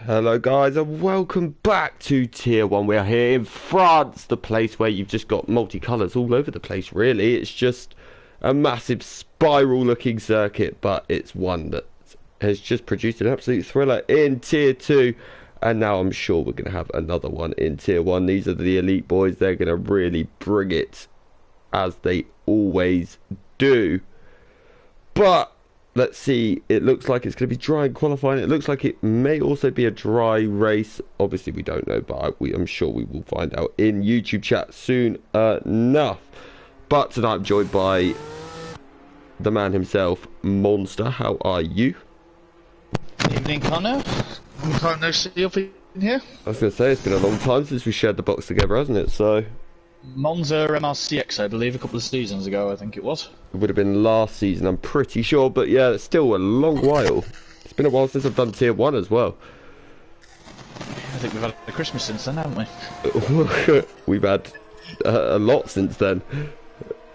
Hello guys and welcome back to Tier 1. We are here in France, the place where you've just got multicolours all over the place really. It's just a massive spiral looking circuit, but it's one that has just produced an absolute thriller in Tier 2. And now I'm sure we're going to have another one in Tier 1. These are the elite boys. They're going to really bring it, as they always do. But let's see, it looks like it's going to be dry in qualifying. It looks like it may also be a dry race. Obviously, we don't know, but I'm sure we will find out in YouTube chat soon enough. But tonight I'm joined by the man himself, Monster. How are you? Evening, Connor. I'm quite nice to see you up in here. I was going to say, it's been a long time since we shared the box together, hasn't it? So Monza MRCX, I believe, a couple of seasons ago, I think it was. it would have been last season, I'm pretty sure. But yeah, it's still a long while. It's been a while since I've done Tier 1 as well. I think we've had a Christmas since then, haven't we? We've had a lot since then.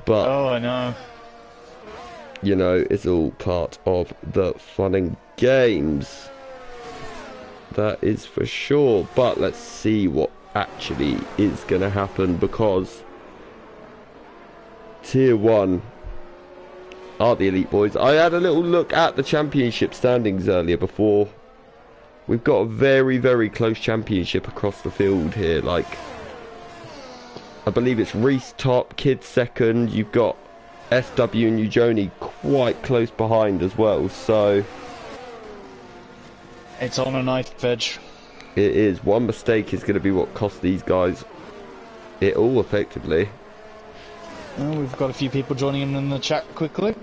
But Oh, I know. you know, it's all part of the fun and games. That is for sure. But let's see what actually is going to happen, because Tier 1 are the elite boys. I had a little look at the championship standings earlier before. We've got a very, very close championship across the field here. Like, I believe it's Reese top, Kid second. You've got SW and Ujoni quite close behind as well. So It's on a knife edge. it is. One mistake is going to be what costs these guys it all, effectively. Oh, we've got a few people joining in the chat quickly.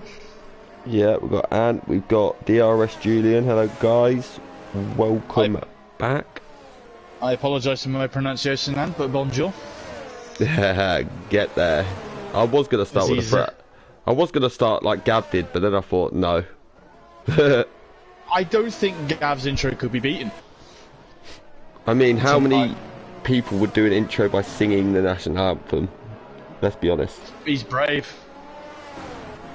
Yeah, we've got Ant, we've got DRS Julian. Hello, guys. Welcome back. I apologise for my pronunciation, then, but bonjour. Get there. I was going to start with a threat. I was going to start like Gav did, but then I thought, no. I don't think Gav's intro could be beaten. I mean, how many people would do an intro by singing the national anthem? Let's be honest. He's brave.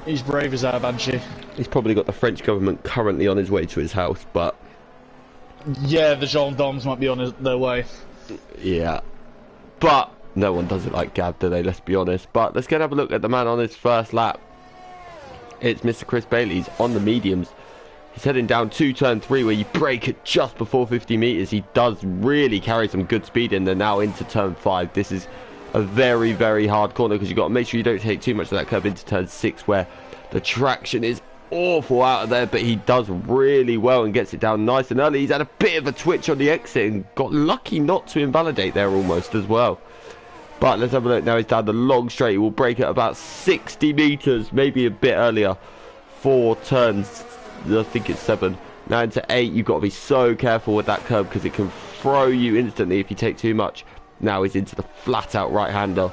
He's brave as our banshee. He's probably got the French government currently on his way to his house, but Yeah, the gendarmes might be on their way. yeah. But no one does it like Gav, do they? Let's be honest. But let's go and have a look at the man on his first lap. It's Mr. Chris Bailey. He's on the mediums. He's heading down to turn 3, where you brake at just before 50 meters. He does really carry some good speed in there. Now into turn 5. This is a very, very hard corner, because you've got to make sure you don't take too much of that curve into turn 6, where the traction is awful out of there. But he does really well and gets it down nice and early. He's had a bit of a twitch on the exit and got lucky not to invalidate there almost as well. But let's have a look. Now he's down the long straight. He will brake at about 60 meters, maybe a bit earlier, for turns, I think it's 7. Now into 8, you've got to be so careful with that curve, because it can throw you instantly if you take too much. Now he's into the flat out right-hander,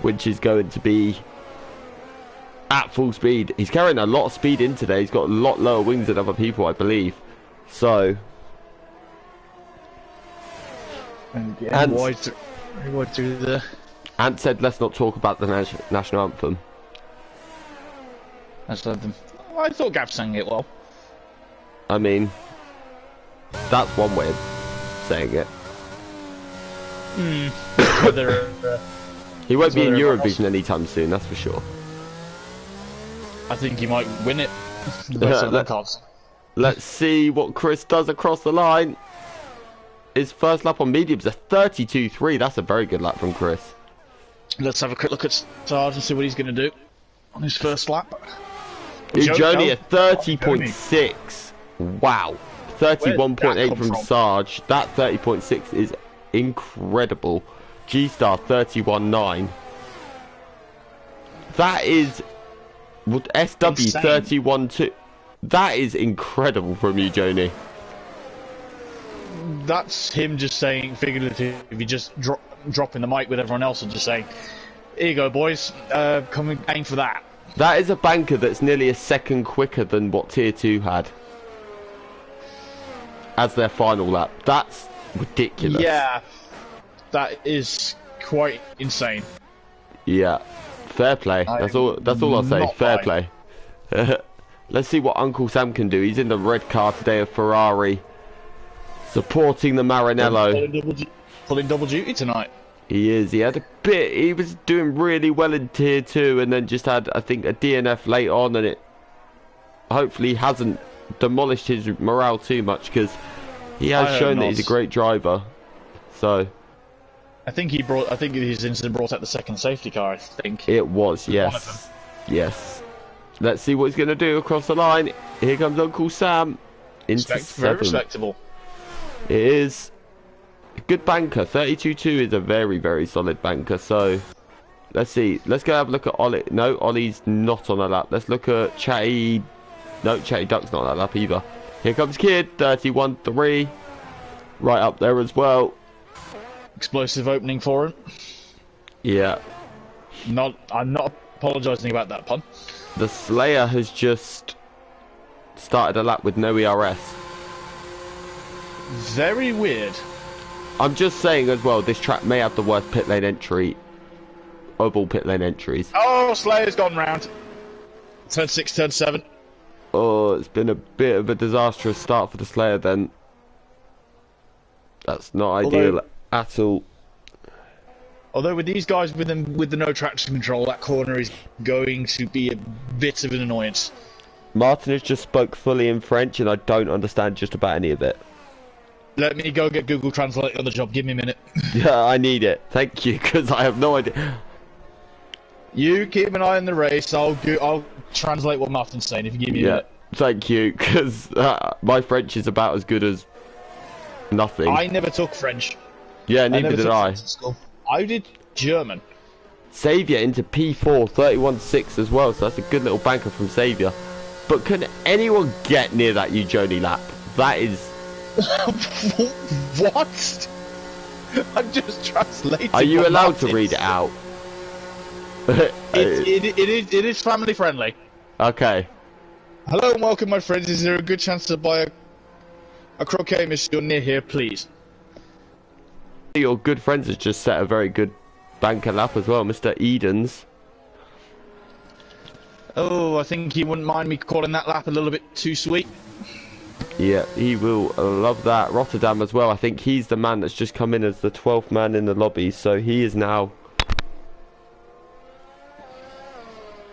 which is going to be at full speed. He's carrying a lot of speed in today. He's got a lot lower wings than other people, I believe. So And wide through the... Ant said, let's not talk about the national anthem. I thought Gav sang it well. I mean, that's one way of saying it. Whether, He won't be in whether Eurovision anytime soon, that's for sure. I think he might win it. Let's see what Chris does across the line. His first lap on mediums, a 32.3. That's a very good lap from Chris. Let's have a quick look at Sarge and see what he's going to do on his first lap. Ujoni a 30.6. Wow. 31.8 from Sarge. That 30.6 is incredible. G-Star 31.9. That is SW 31.2. That is incredible from Ujoni. That's him just saying figuratively, just dropping the mic with everyone else and just saying, here you go, boys, come and aim for that. That is a banker that's nearly a second quicker than what Tier 2 had as their final lap. That's ridiculous. Yeah, that is quite insane. Yeah, fair play. That's all I'll say. Fair play. Let's see what Uncle Sam can do. He's in the red car today, a Ferrari. Supporting the Maranello. Pulling double duty tonight. He is. He had a bit. He was doing really well in tier 2, and then just had, I think, a DNF late on, and it hopefully hasn't demolished his morale too much, because he has shown that he's a great driver. So I think his incident brought out the second safety car. I think it was. Yes. Yes. Let's see what he's going to do across the line. Here comes Uncle Sam. Into very respectable. It is a good banker. 32.2 is a very, very solid banker. So let's see. Let's go have a look at Ollie. No, Ollie's not on a lap. Let's look at Chatty. No, Chatty Duck's not on that lap either. Here comes Kid. 31.3. Right up there as well. Explosive opening for him. Yeah. I'm not apologising about that pun. The Slayer has just started a lap with no ERS. Very weird. I'm just saying as well, this track may have the worst pit lane entry of all pit lane entries. Oh, Slayer's gone round. Turn 6, turn 7. Oh, it's been a bit of a disastrous start for the Slayer then. That's not ideal at all. Although with these guys with the no traction control, that corner is going to be a bit of an annoyance. Martin has just spoke fully in French, and I don't understand just about any of it. Let me go get Google Translate on the job. Give me a minute. Yeah, I need it. Thank you, because I have no idea. You keep an eye on the race. I'll translate what Martin's saying if you give me a minute. Thank you, because my French is about as good as nothing. I never took French. Yeah, neither did I. I did German. Saviour into P4, 31.6 as well, so that's a good little banker from Saviour. But can anyone get near that Ujoni lap? That is... What? I'm just translating. Are you allowed to read it out? It is family friendly. Okay. Hello and welcome, my friends. Is there a good chance to buy a croquet machine near here, please? Your good friends has just set a very good banker lap as well, Mr. Edens. Oh, I think he wouldn't mind me calling that lap a little bit too sweet. Yeah, he will love that. Rotterdam as well. I think he's the man that's just come in as the 12th man in the lobby, so he is now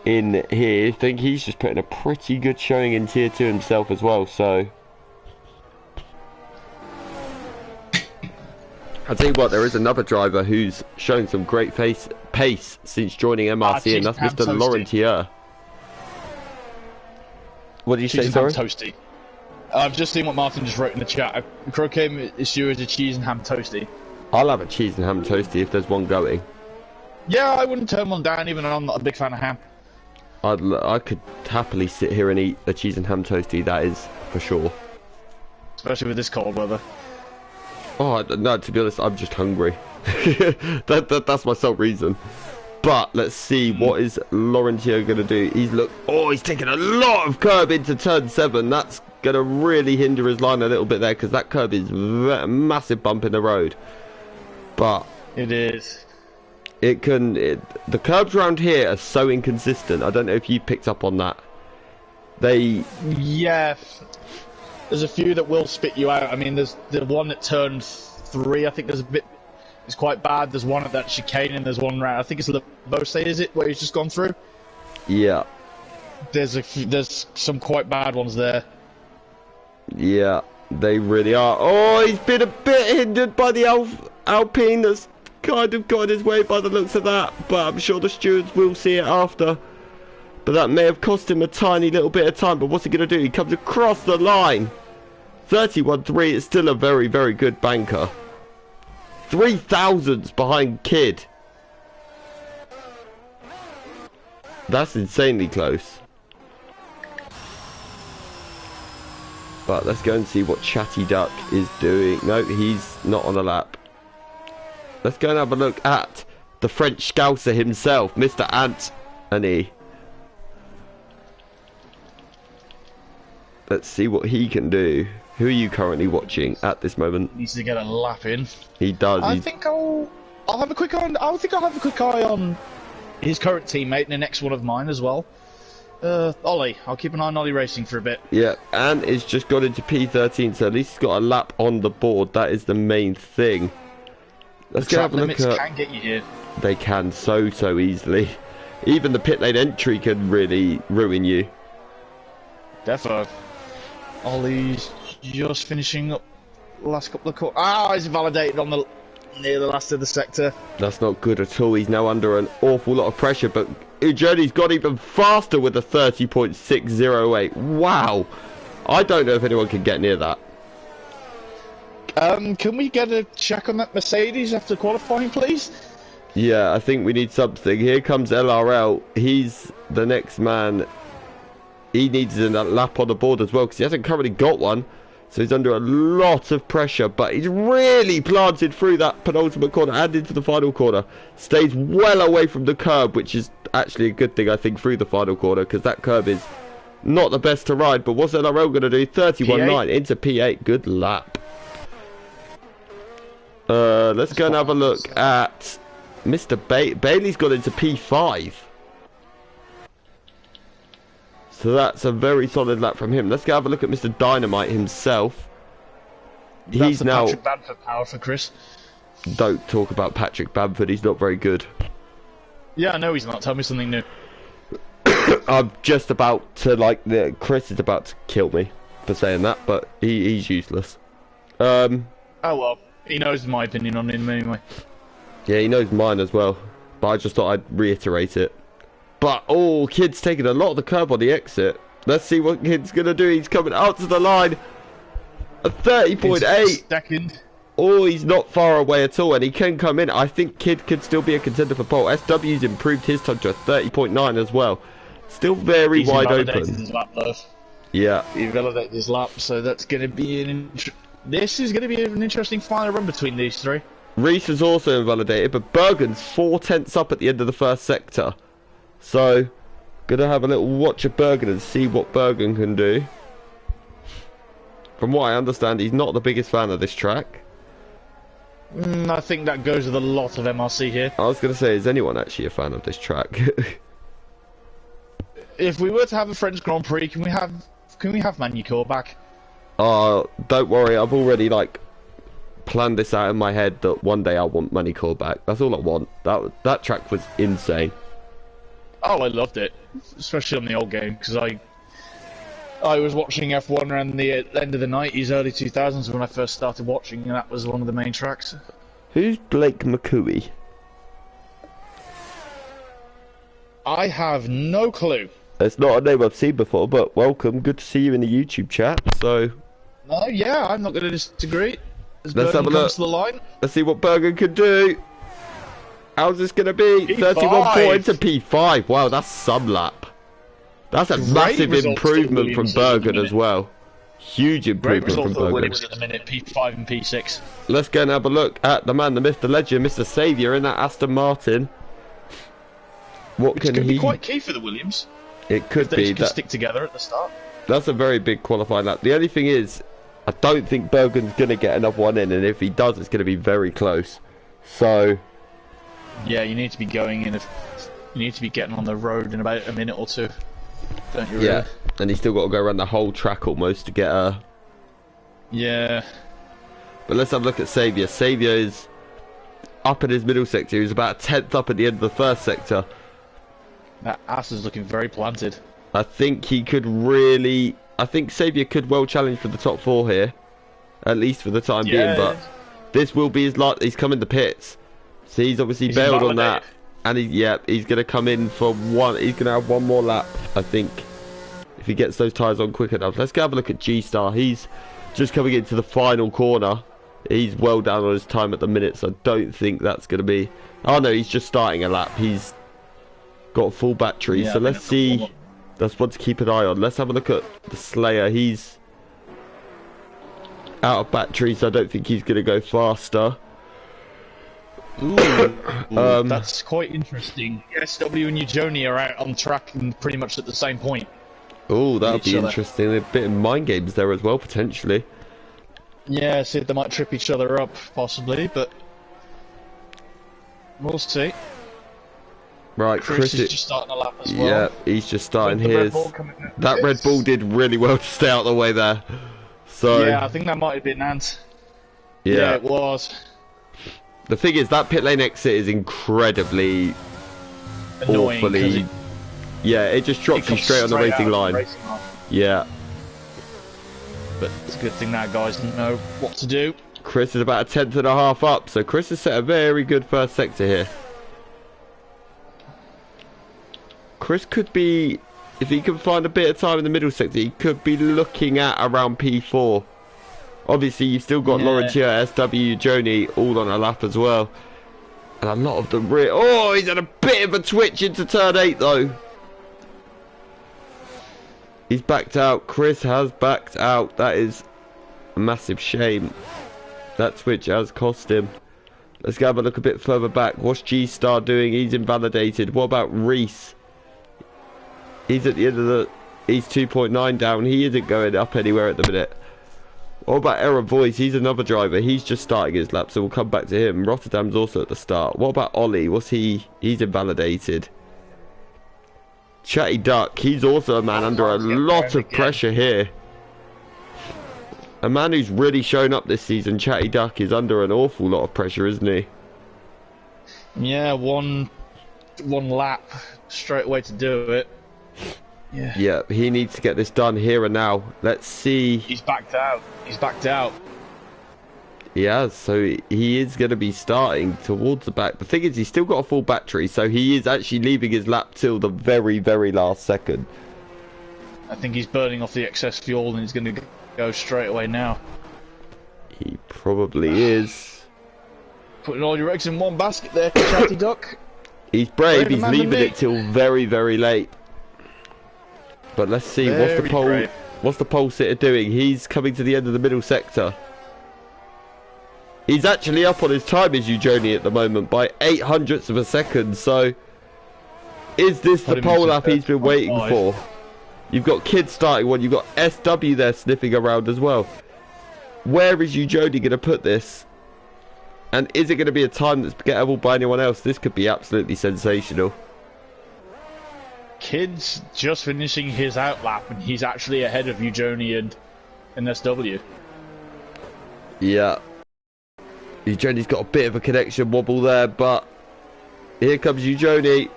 in here. I think he's just putting a pretty good showing in tier 2 himself as well, so I'll tell you what, there is another driver who's showing some great pace since joining MRC, and that's Mr. Laurentier. What did you say, sorry? Toasty. I've just seen what Martin just wrote in the chat. A croquet monsieur is a cheese and ham toasty. I'll have a cheese and ham toasty if there's one going. Yeah, I wouldn't turn one down, even though I'm not a big fan of ham. I could happily sit here and eat a cheese and ham toasty, that is for sure. Especially with this cold weather. Oh, no, to be honest, I'm just hungry. That's my sole reason. But let's see, what is Laurentier going to do? He's taking a lot of curb into turn 7. That's going to really hinder his line a little bit there, because that curb is a massive bump in the road. But it is. The curbs around here are so inconsistent. I don't know if you picked up on that. Yeah. There's a few that will spit you out. I mean, there's the one at turn 3. I think there's a bit. It's quite bad. There's one at that chicane, and there's one round. I think it's Lebose, is it, where he's just gone through? Yeah. There's some quite bad ones there. Yeah, they really are. Oh, he's been a bit hindered by the Alpine. That's kind of got his way by the looks of that. But I'm sure the stewards will see it after. But that may have cost him a tiny little bit of time. But what's he going to do? He comes across the line. 31.3 is still a very, very good banker. 3,000s behind Kid. That's insanely close. But let's go and see what Chatty Duck is doing. No, he's not on a lap. Let's go and have a look at the French Scouser himself, Mr. Anthony. Let's see what he can do. Who are you currently watching at this moment? Needs to get a lap in. He does. I think I'll have a quick eye on. I think I'll have a quick eye on his current teammate and the next one of mine as well. Ollie. I'll keep an eye on Ollie Racing for a bit. Yeah, and it's just got into P13, so at least he's got a lap on the board. That is the main thing. Let's go have a look at... can get you here. They can so easily. Even the pit lane entry can really ruin you. Defo. Ollie's just finishing up the last couple of corners. Ah, he's validated on the near the last of the sector. That's not good at all. He's now under an awful lot of pressure, but Ujoni's got even faster with a 30.608. Wow. I don't know if anyone can get near that. Can we get a check on that Mercedes after qualifying, please? Yeah, I think we need something. Here comes LRL. He's the next man. He needs a lap on the board as well because he hasn't currently got one. So he's under a lot of pressure, but he's really planted through that penultimate corner and into the final corner. Stays well away from the curb, which is actually a good thing, I think, through the final corner because that curb is not the best to ride. But what's LRL going to do? 31.9 into P8. Good lap. Let's go and have a look at Mr. Bailey's got into P5. So that's a very solid lap from him. Let's go have a look at Mr. Dynamite himself. He's now Patrick Bamford power for Chris. Don't talk about Patrick Bamford. He's not very good. Yeah, I know he's not. Tell me something new. I'm just about to Chris is about to kill me for saying that, but he's useless. Oh well, he knows my opinion on him anyway. Yeah, he knows mine as well, but I just thought I'd reiterate it. But, oh, Kid's taking a lot of the curb on the exit. Let's see what Kid's going to do. He's coming out to the line. A 30.8. Second. Oh, he's not far away at all, and he can come in. I think Kid could still be a contender for pole. SW's improved his time to a 30.9 as well. Still very wide open. His lap, though. Yeah. He validated his lap, so that's going to be this is going to be an interesting final run between these three. Reese is also invalidated, but Bergen's 4/10 up at the end of the first sector. So, gonna have a little watch of Bergen and see what Bergen can do. From what I understand, he's not the biggest fan of this track. I think that goes with a lot of MRC here. I was gonna say, is anyone actually a fan of this track? If we were to have a French Grand Prix, can we have Manu Court back? Don't worry, I've already planned this out in my head that one day I want Manicore back. That's all I want. That track was insane. Oh, I loved it, especially on the old game, because I was watching F1 around the end of the 90s, early 2000s when I first started watching, and that was one of the main tracks. Who's Blake McCooey? I have no clue. It's not a name I've seen before, but welcome. Good to see you in the YouTube chat. So, yeah, I'm not going to disagree. As let's have a look. To the line. Let's see what Bergen can do. How's this going to be? P5. 31 to P5. Wow, that's some lap. That's a massive improvement from Bergen as well. Huge improvement from Bergen. Williams at the minute, P5 and P6. Let's go and have a look at the man, the myth, the legend, Mr. Saviour in that Aston Martin. What can he... could be quite key for the Williams. It could be. They can stick together at the start. That's a very big qualifying lap. The only thing is, I don't think Bergen's going to get another one in, and if he does, it's going to be very close. So... yeah, you need to be going in. You need to be getting on the road in about a minute or two, don't you? Really? Yeah, and he's still got to go around the whole track almost to get a... yeah. But let's have a look at Saviour. Saviour is up in his middle sector. He's about 10th up at the end of the first sector. That ass is looking very planted. I think he could really... I think Saviour could well challenge for the top 4 here. At least for the time being, but this will be his last... He's come in the pits. So he's obviously bailed on that. And he's going to come in for one... He's going to have one more lap, I think. If he gets those tyres on quick enough. Let's go have a look at G-Star. He's just coming into the final corner. He's well down on his time at the minute, so I don't think that's going to be... oh no, he's just starting a lap. He's got full battery, so let's see. That's one to keep an eye on. Let's have a look at the Slayer. He's out of battery, so I don't think he's going to go faster. Ooh, that's quite interesting. SW and Ujoni are out on track and pretty much at the same point. Oh, that would be interesting. A bit of mind games there as well, potentially. Yeah, see if they might trip each other up, possibly, but we'll see. Right, Chris is just starting a lap as well. Yeah, he's just starting With the his. Red Bull coming in. That Red Bull did really well to stay out of the way there. So yeah, I think that might have been Ant. yeah, Yeah, it was. the thing is that pit lane exit is incredibly Annoying. awfully. Yeah, it just drops you straight on the racing line. Yeah. But it's a good thing that guys know what to do. Chris is about a 10.5 up, so Chris has set a very good first sector here. Chris could be, if he can find a bit of time in the middle sector, he could be looking at around P4. Obviously, you've still got Laurentia, SW, Joni all on a lap as well. And a lot of the rear. Oh, he's had a bit of a twitch into turn 8 though. He's backed out. Chris has backed out. That is a massive shame. That switch has cost him. Let's go have a look a bit further back. What's G-Star doing? He's invalidated. What about Reese? He's at the end of the... He's 2.9 down. He isn't going up anywhere at the minute. What about Error Voice? He's another driver. He's just starting his lap, so we'll come back to him. Rotterdam's also at the start. What about Ollie? What's he? He's invalidated. Chatty Duck, he's also a man under a lot of pressure here. A man who's really shown up this season, Chatty Duck, is under an awful lot of pressure, isn't he? Yeah, one lap straight away to do it. Yeah. Yeah, he needs to get this done here and now. Let's see. He's backed out. He's backed out. He has, so he is going to be starting towards the back. The thing is, he's still got a full battery, so he is actually leaving his lap till the very, very last second. I think he's burning off the excess fuel and he's going to go straight away now. He probably is. Putting all your eggs in one basket there, Chatty Duck. He's brave, he's leaving it till very, very late. But let's see, what's the pole sitter doing? He's coming to the end of the middle sector. He's actually up on his time as Eugenie at the moment by 0.08 of a second, so is this the pole lap he's been waiting for? You've got kids starting one, you've got SW there sniffing around as well. Where is Eugenie going to put this? And is it going to be a time that's gettable by anyone else? This could be absolutely sensational. Kid's just finishing his out lap and he's actually ahead of Eugenie and SW. Yeah. Eugenie's got a bit of a connection wobble there, but here comes Eugenie.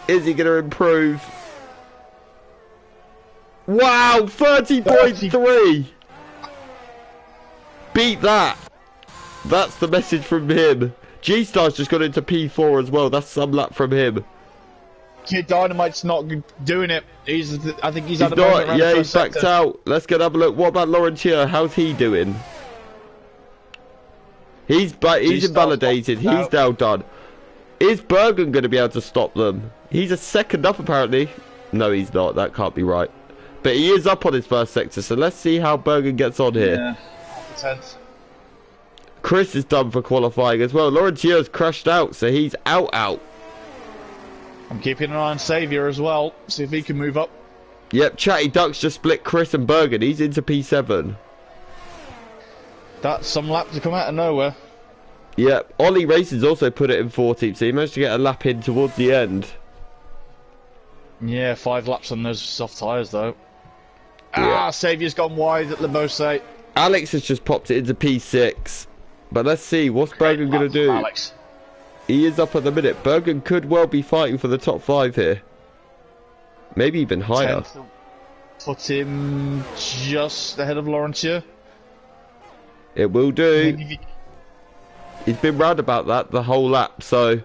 Is he going to improve? Wow, 30.3! Beat that! That's the message from him. G-Star's just got into P4 as well. That's some lap from him. Kid Dynamite's not doing it. I think he's had a moment around the first he's backed sector. out. Let's go and have a look. What about Laurentia? How's he doing? He's invalidated. He's now done. Is Bergen going to be able to stop them? He's a second up apparently. No, he's not. That can't be right. But he is up on his first sector. So let's see how Bergen gets on here. Yeah, intense. Chris is done for qualifying as well. Laurentia's crashed out, so he's out. I'm keeping an eye on Saviour as well. See if he can move up. Yep, Chatty Ducks just split Chris and Bergen. He's into P7. That's some lap to come out of nowhere. Yep, Ollie Racing's also put it in 14th, so he managed to get a lap in towards the end. Yeah, 5 laps on those soft tyres though. Yeah. Saviour's gone wide at Lebose. Alex has just popped it into P6. But let's see, what's Bergen going to do? Alex. He is up at the minute. Bergen could well be fighting for the top 5 here. Maybe even higher. Put him just ahead of Laurentia. It will do. He's been round about that the whole lap, so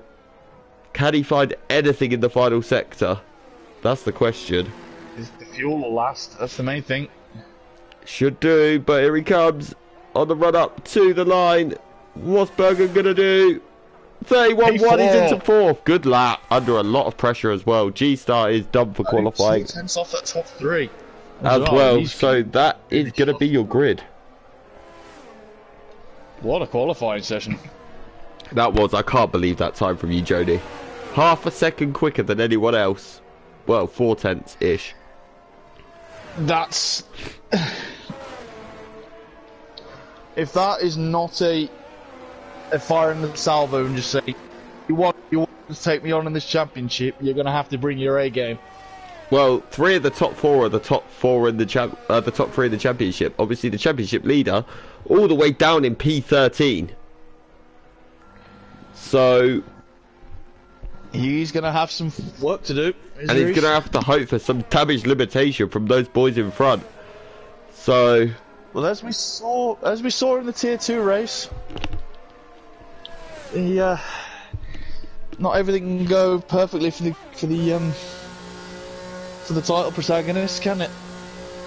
can he find anything in the final sector? That's the question. The fuel will last, that's the main thing. Should do, but here he comes on the run up to the line. What's Bergen gonna do? 31.1, he's into 4th. Good lap, under a lot of pressure as well. G-Star is done for qualifying. 2/10 off that top 3. As well, so that is gonna be your grid. What a qualifying session. That was, I can't believe that time from you, Jody. Half a second quicker than anyone else. Well, 0.4-ish. That's... If that is not a fire in the salvo and just say, you want to take me on in this championship, you're going to have to bring your A game. Well, 3 of the top 4 are the top 4 in the top 3 in the championship. Obviously, the championship leader, all the way down in P13. So he's going to have some work to do. And he's going to have to hope for some damage limitation from those boys in front. So, well, as we saw in the Tier 2 race, not everything can go perfectly for the title protagonist, can it?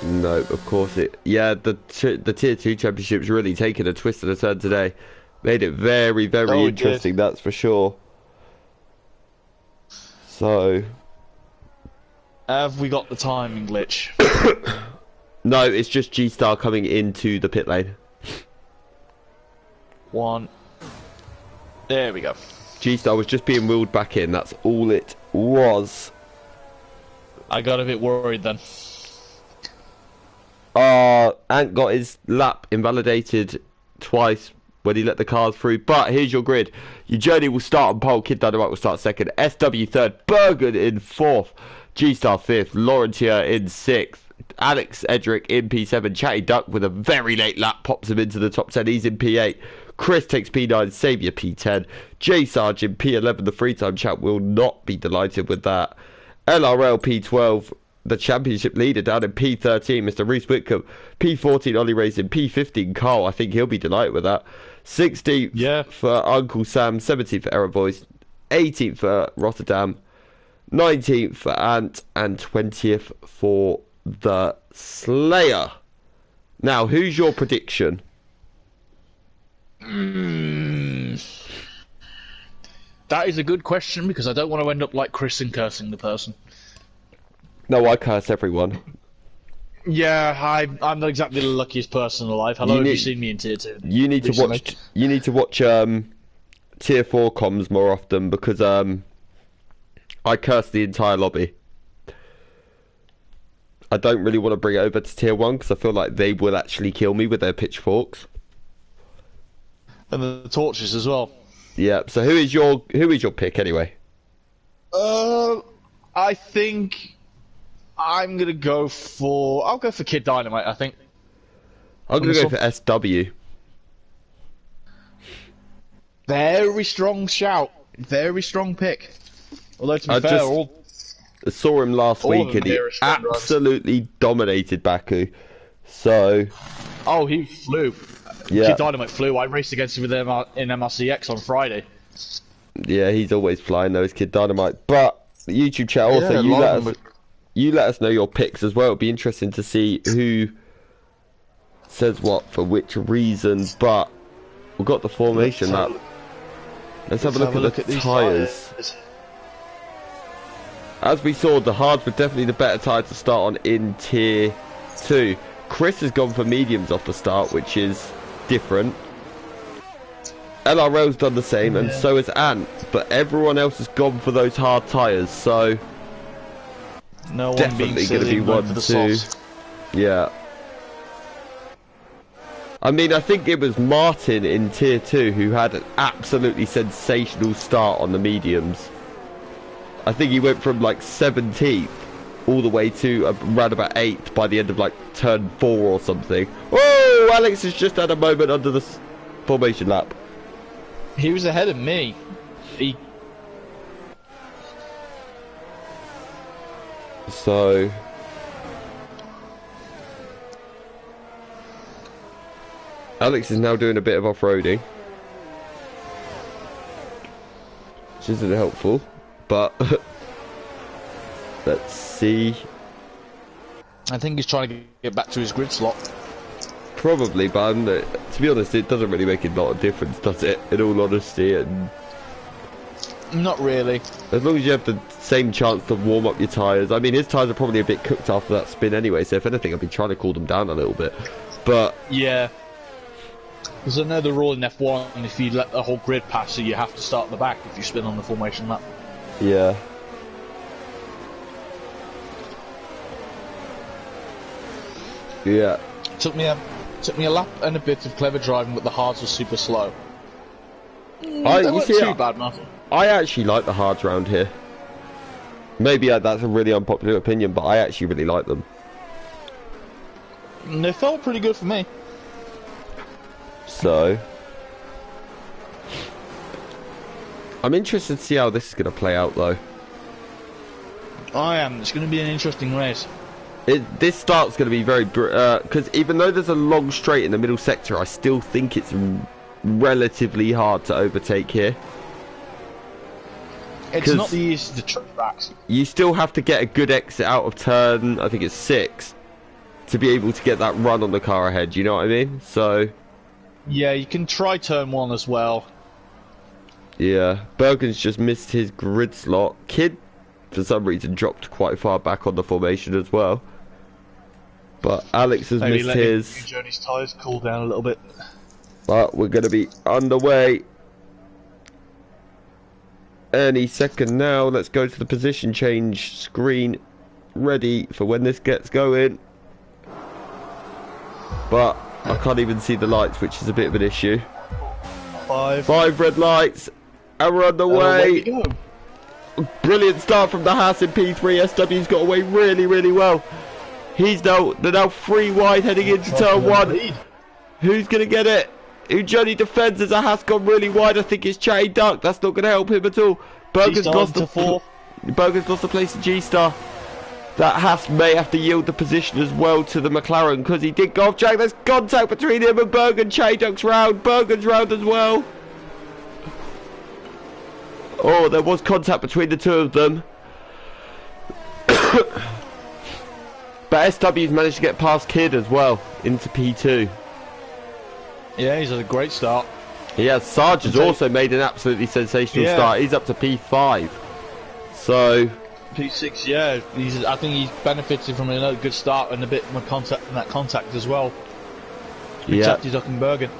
No, of course it. Yeah, the Tier 2 championship's really taken a twist and a turn today. Made it very, very interesting, that's for sure. So, have we got the timing glitch? No, it's just G-Star coming into the pit lane. There we go. G-Star was just being wheeled back in, that's all it was. I got a bit worried then. Ant got his lap invalidated twice when he let the cars through, but here's your grid. Your journey will start on pole, Kid Dynamite will start second, SW third, Bergen in fourth, G-Star fifth, Laurentia in sixth, Alex Edric in P7, Chatty Duck with a very late lap pops him into the top 10, he's in P8, Chris takes P9, Saviour P10, J Sarge in P11, the free time chat will not be delighted with that, LRL P12, the championship leader down in P13, Mr. Reese Whitcomb, P14, Ollie Racing, P15, Carl, I think he'll be delighted with that, 16th for Uncle Sam, 17th for Error Voice, 18th for Rotterdam, 19th for Ant, and 20th for the Slayer. Now, who's your prediction? That is a good question, because I don't want to end up like Chris and cursing the person. No, I curse everyone. Yeah, I'm not exactly the luckiest person alive. Hello, have you seen me in Tier 2? You need to watch. You need to watch Tier 4 comms more often, because I curse the entire lobby. I don't really want to bring it over to Tier 1 because I feel like they will actually kill me with their pitchforks. And the torches as well. Yeah. So who is your pick anyway? I think I'm gonna go for. I'll go for Kid Dynamite. I think. I'm gonna go for SW. Very strong shout. Very strong pick. Although to be fair, I saw him last week and he absolutely dominated Baku. So. Oh, he flew. Yeah. Kid Dynamite flew. I raced against him in MRCX on Friday. Yeah, he's always flying though, is Kid Dynamite. But the YouTube chat also, you let us know your picks as well. It'll be interesting to see who says what for which reason. But we've got the formation lap. Let's have a look at the tyres. As we saw, the hards were definitely the better tyre to start on in Tier 2. Chris has gone for mediums off the start, which is different. LRL's done the same, and so has Ant. But everyone else has gone for those hard tyres, so no one definitely going to be 1-2. Yeah. I mean, I think it was Martin in Tier 2 who had an absolutely sensational start on the mediums. I think he went from like 17th all the way to around about 8th by the end of like turn 4 or something. Oh, Alex has just had a moment under the formation lap. He was ahead of me. So Alex is now doing a bit of off-roading, which isn't helpful, but let's see. I think he's trying to get back to his grid slot. Probably, but to be honest, it doesn't really make a lot of difference, does it? In all honesty, and not really. As long as you have the same chance to warm up your tyres. I mean, his tyres are probably a bit cooked after that spin anyway, so if anything, I've been trying to cool them down a little bit. But yeah, there's another rule in F1, and if you let the whole grid pass you, you have to start at the back if you spin on the formation lap. Yeah. Yeah. Took me a lap and a bit of clever driving, but the hards were super slow. They weren't too bad, Martin. I actually like the hards round here. Maybe that's a really unpopular opinion, but I actually really like them. They felt pretty good for me. So, I'm interested to see how this is going to play out, though. I am. It's going to be an interesting race. This start's going to be very... because even though there's a long straight in the middle sector, I still think it's relatively hard to overtake here. It's not the easiest of tracks. You still have to get a good exit out of turn, I think it's 6, to be able to get that run on the car ahead, you know what I mean? So... yeah, you can try turn 1 as well. Yeah, Bergen's just missed his grid slot. Kid, for some reason, dropped quite far back on the formation as well. But Alex has missed his. Journey's tyres cool down a little bit. But we're going to be underway any second now. Let's go to the position change screen, ready for when this gets going. But I can't even see the lights, which is a bit of an issue. 5 red lights, and we're underway. Brilliant start from the Haas in P3. SW's got away really, really well. They're now 3 wide heading into turn 1. Who's going to get it? Ujoni defends as a Haas gone really wide. I think it's Chatty Duck. That's not going to help him at all. Bergen's lost the place to G-Star. That Haas may have to yield the position as well to the McLaren because he did go off track. There's contact between him and Bergen. Chatty Duck's round. Bergen's round as well. Oh, there was contact between the two of them. But SW's managed to get past Kid as well into P2. Yeah, he's had a great start. Yeah, Sarge has also made an absolutely sensational start. He's up to P5. So... P6, yeah. I think he's benefited from another good start and a bit more contact from that contact as well. Yeah. Zuckenbergen.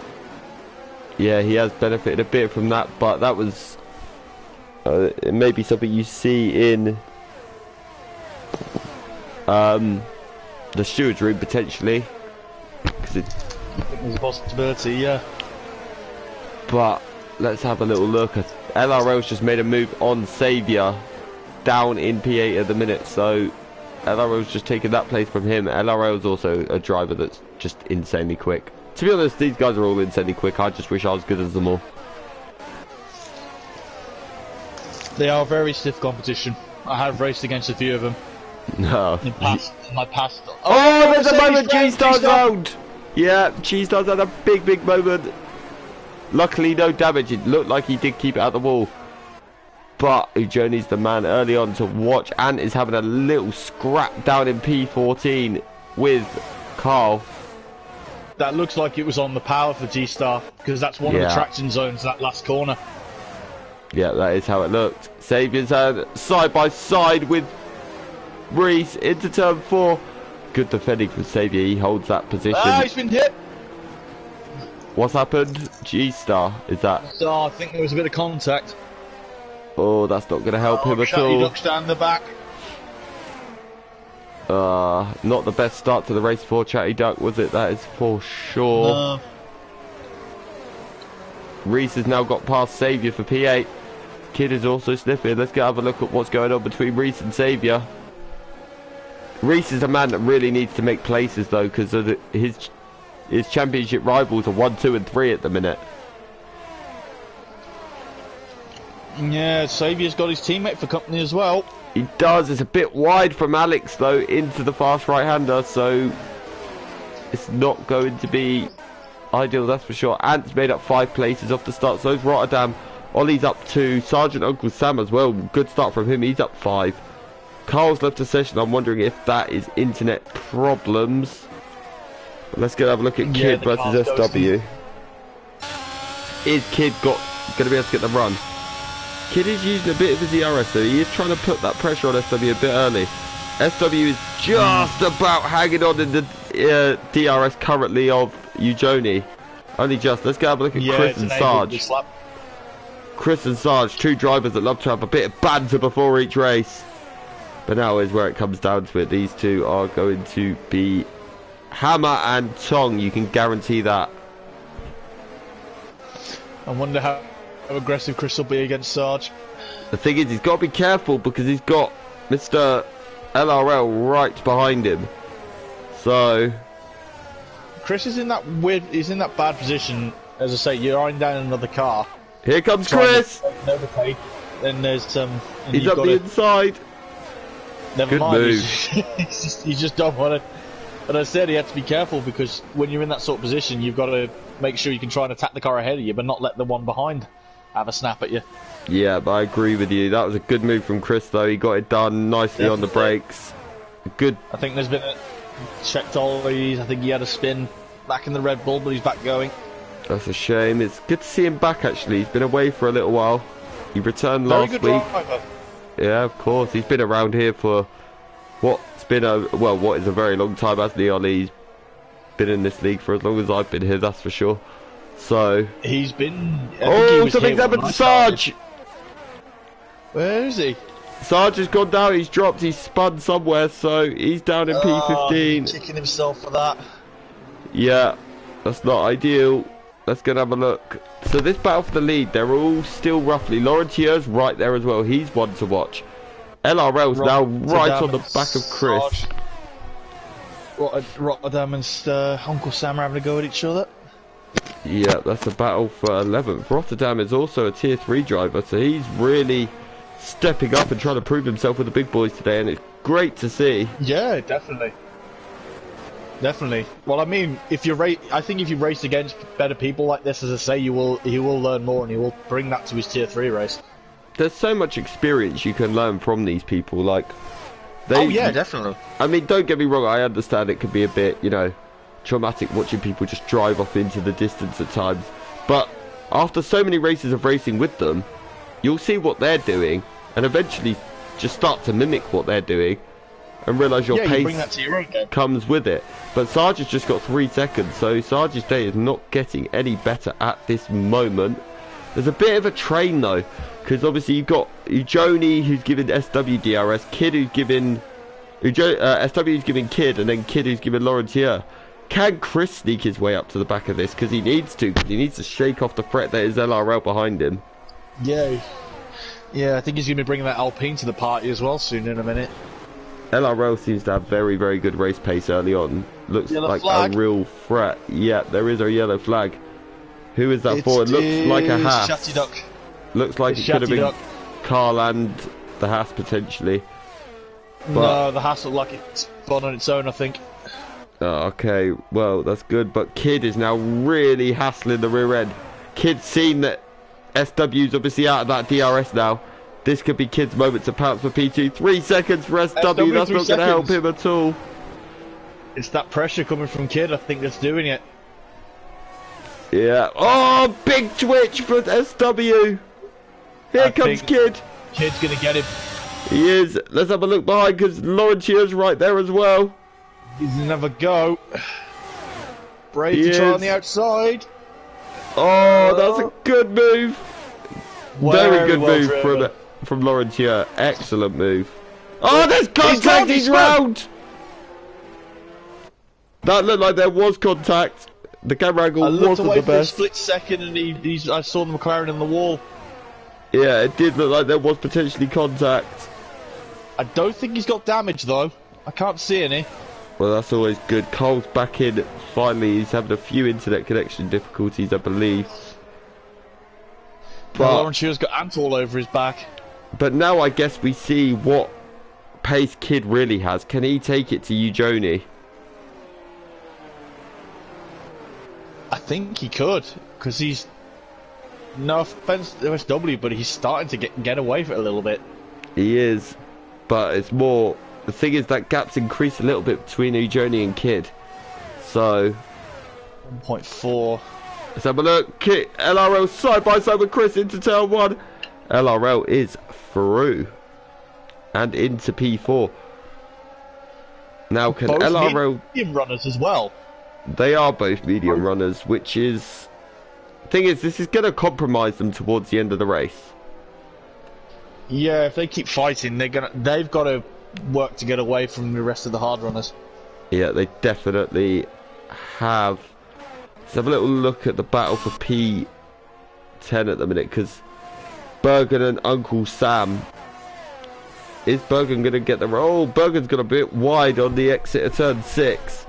Yeah, he has benefited a bit from that, but that was... it may be something you see in... the steward's room, potentially. Because it... there's a possibility, yeah. But let's have a little look. LRL's just made a move on Saviour down in P8 at the minute, so LRL's just taken that place from him. LRL's also a driver that's just insanely quick. To be honest, these guys are all insanely quick. I just wish I was good as them all. They are very stiff competition. I have raced against a few of them. No. In my past. Oh, there's a moment. G-Star's round. Yeah, G-Star's had a big moment. Luckily, no damage. It looked like he did keep it out the wall. But Ujoni's the man early on to watch. Ant is having a little scrap down in P14 with Carl. That looks like it was on the power for G-Star, because that's one of the traction zones, that last corner. Yeah, that is how it looked. Saviour's side by side with Reese into turn 4. Good defending from Saviour. He holds that position. Ah, he's been hit. What's happened? G-Star, is that? So I think there was a bit of contact. Oh, that's not going to help him at all. Ducks down the back. Not the best start to the race for Chatty Duck, was it? That is for sure. No. Reese has now got past Saviour for P8. Kid is also sniffing. Let's go have a look at what's going on between Reese and Saviour. Reese is a man that really needs to make places though, because his championship rivals are 1, 2 and 3 at the minute. Yeah, Saviour's got his teammate for company as well. He does. It's a bit wide from Alex though into the fast right-hander, so it's not going to be ideal, that's for sure. Ant's made up 5 places off the start, so is Rotterdam. Ollie's up 2. Sergeant Uncle Sam as well. Good start from him. He's up 5. Carl's left a session. I'm wondering if that is internet problems. Let's go have a look at Kid versus SW. Is Kid going to be able to get the run? Kid is using a bit of his DRS, so he is trying to put that pressure on SW a bit early. SW is just about hanging on in the DRS currently of Ujoni. Only just. Let's go have a look at Chris and Sarge. Chris and Sarge, 2 drivers that love to have a bit of banter before each race. But now is where it comes down to it. These 2 are going to be hammer and tong. You can guarantee that. I wonder how How aggressive Chris will be against Sarge. The thing is, he's got to be careful because he's got Mr. LRL right behind him. So Chris is in that weird. He's in that bad position. As I say, you're eyeing down another car. here comes Chris. Overtake. Then there's and He's you've up got the to, inside. Never Good mind. move. You just don't want to. And I said he had to be careful because when you're in that sort of position, you've got to make sure you can try and attack the car ahead of you, but not let the one behind have a snap at you. Yeah, but I agree with you. That was a good move from Chris, though. He got it done nicely on the brakes. Good. I think there's been a checked ollies. I think he had a spin back in the Red Bull, but he's back going. That's a shame. It's good to see him back, actually. He's been away for a little while. He returned Very last good week. driver. Yeah, of course. He's been around here for what's been what is a very long time, hasn't he, Ollie? He's been in this league for as long as I've been here, that's for sure. So He's been. something's happened to Sarge. Where is he? Sarge has gone down. He's dropped. He's spun somewhere, so he's down in P15. Kicking himself for that. Yeah, that's not ideal. Let's go and have a look. So this battle for the lead, they're all still roughly. Laurentier's right there as well. He's one to watch. LRL's now right on the back of Chris. Rotterdam and Uncle Sam are having a go at each other. Yeah, that's a battle for 11th. Rotterdam is also a tier 3 driver, so he's really stepping up and trying to prove himself with the big boys today, and it's great to see. Yeah, definitely. Definitely. Well, I mean, I think if you race against better people like this, as I say, he will learn more and he will bring that to his tier 3 race. There's so much experience you can learn from these people, like... Oh yeah, definitely. I mean, don't get me wrong, I understand it could be a bit, you know, traumatic watching people just drive off into the distance at times, but after so many races of racing with them, you'll see what they're doing and eventually just start to mimic what they're doing and realise your pace bring that to your own game. comes with it. But Sarge has just got 3 seconds, so Sarge's day is not getting any better at this moment. There's a bit of a train though, because obviously you've got Ujoni who's giving SW DRS, Kid who's giving SW who's giving Kid, and then Kid who's giving Laurentier. Can Chris sneak his way up to the back of this? Because he needs to. He needs to shake off the threat that is LRL behind him. Yeah. Yeah, I think he's going to be bringing that Alpine to the party as well soon in a minute. LRL seems to have very, very good race pace early on. Looks Yellow like flag. a real threat. Yeah, there is a yellow flag. Who is that for? It looks like a Haas. Shatty Duck. Looks like It's it could have Shatty been Duck. Carl and the Haas potentially. No, the Haas looked like it's spun on its own, I think. Oh, okay, well, that's good. But Kid is now really hassling the rear end. Kid's seen that SW's obviously out of that DRS now. This could be Kid's moment to pounce for P2. 3 seconds for SW. That's not going to help him at all. It's that pressure coming from Kid, I think, that's doing it. Yeah. Oh, big twitch for SW. Here comes Kid. Kid's going to get him. He is. Let's have a look behind because Laurentier's right there as well. He's going to have a go. Brave to try on the outside. Oh, that's a good move. Very good well move from Laurentier. Excellent move. Oh, there's contact. He's round. That looked like there was contact. The camera angle wasn't the best. For a split second, and I saw the McLaren in the wall. Yeah, it did look like there was potentially contact. I don't think he's got damage though. I can't see any. Well, that's always good. Cole's back in. Finally, he's having a few internet connection difficulties, I believe. But Laurentier's got ant all over his back. But now I guess we see what pace Kid really has. Can he take it to Ujoni? I think he could, because he's, no offense to SW, but he's starting to get away from it a little bit. He is, but it's more, the thing is that gap's increased a little bit between Ujoni and Kid. So 1.4. let's have a look. Kid, LRL side by side with Chris into turn 1. LRL is through and into P4. Now can Both LRL... medium runners as well. They are both medium runners, which is... Thing is, this is going to compromise them towards the end of the race. Yeah, if they keep fighting, they've got to work to get away from the rest of the hard runners. Yeah, they definitely have. Let's have a little look at the battle for P2. 10 at the minute, because Bergen and Uncle Sam. Is Bergen going to get the roll? Bergen's got a bit wide on the exit of turn 6.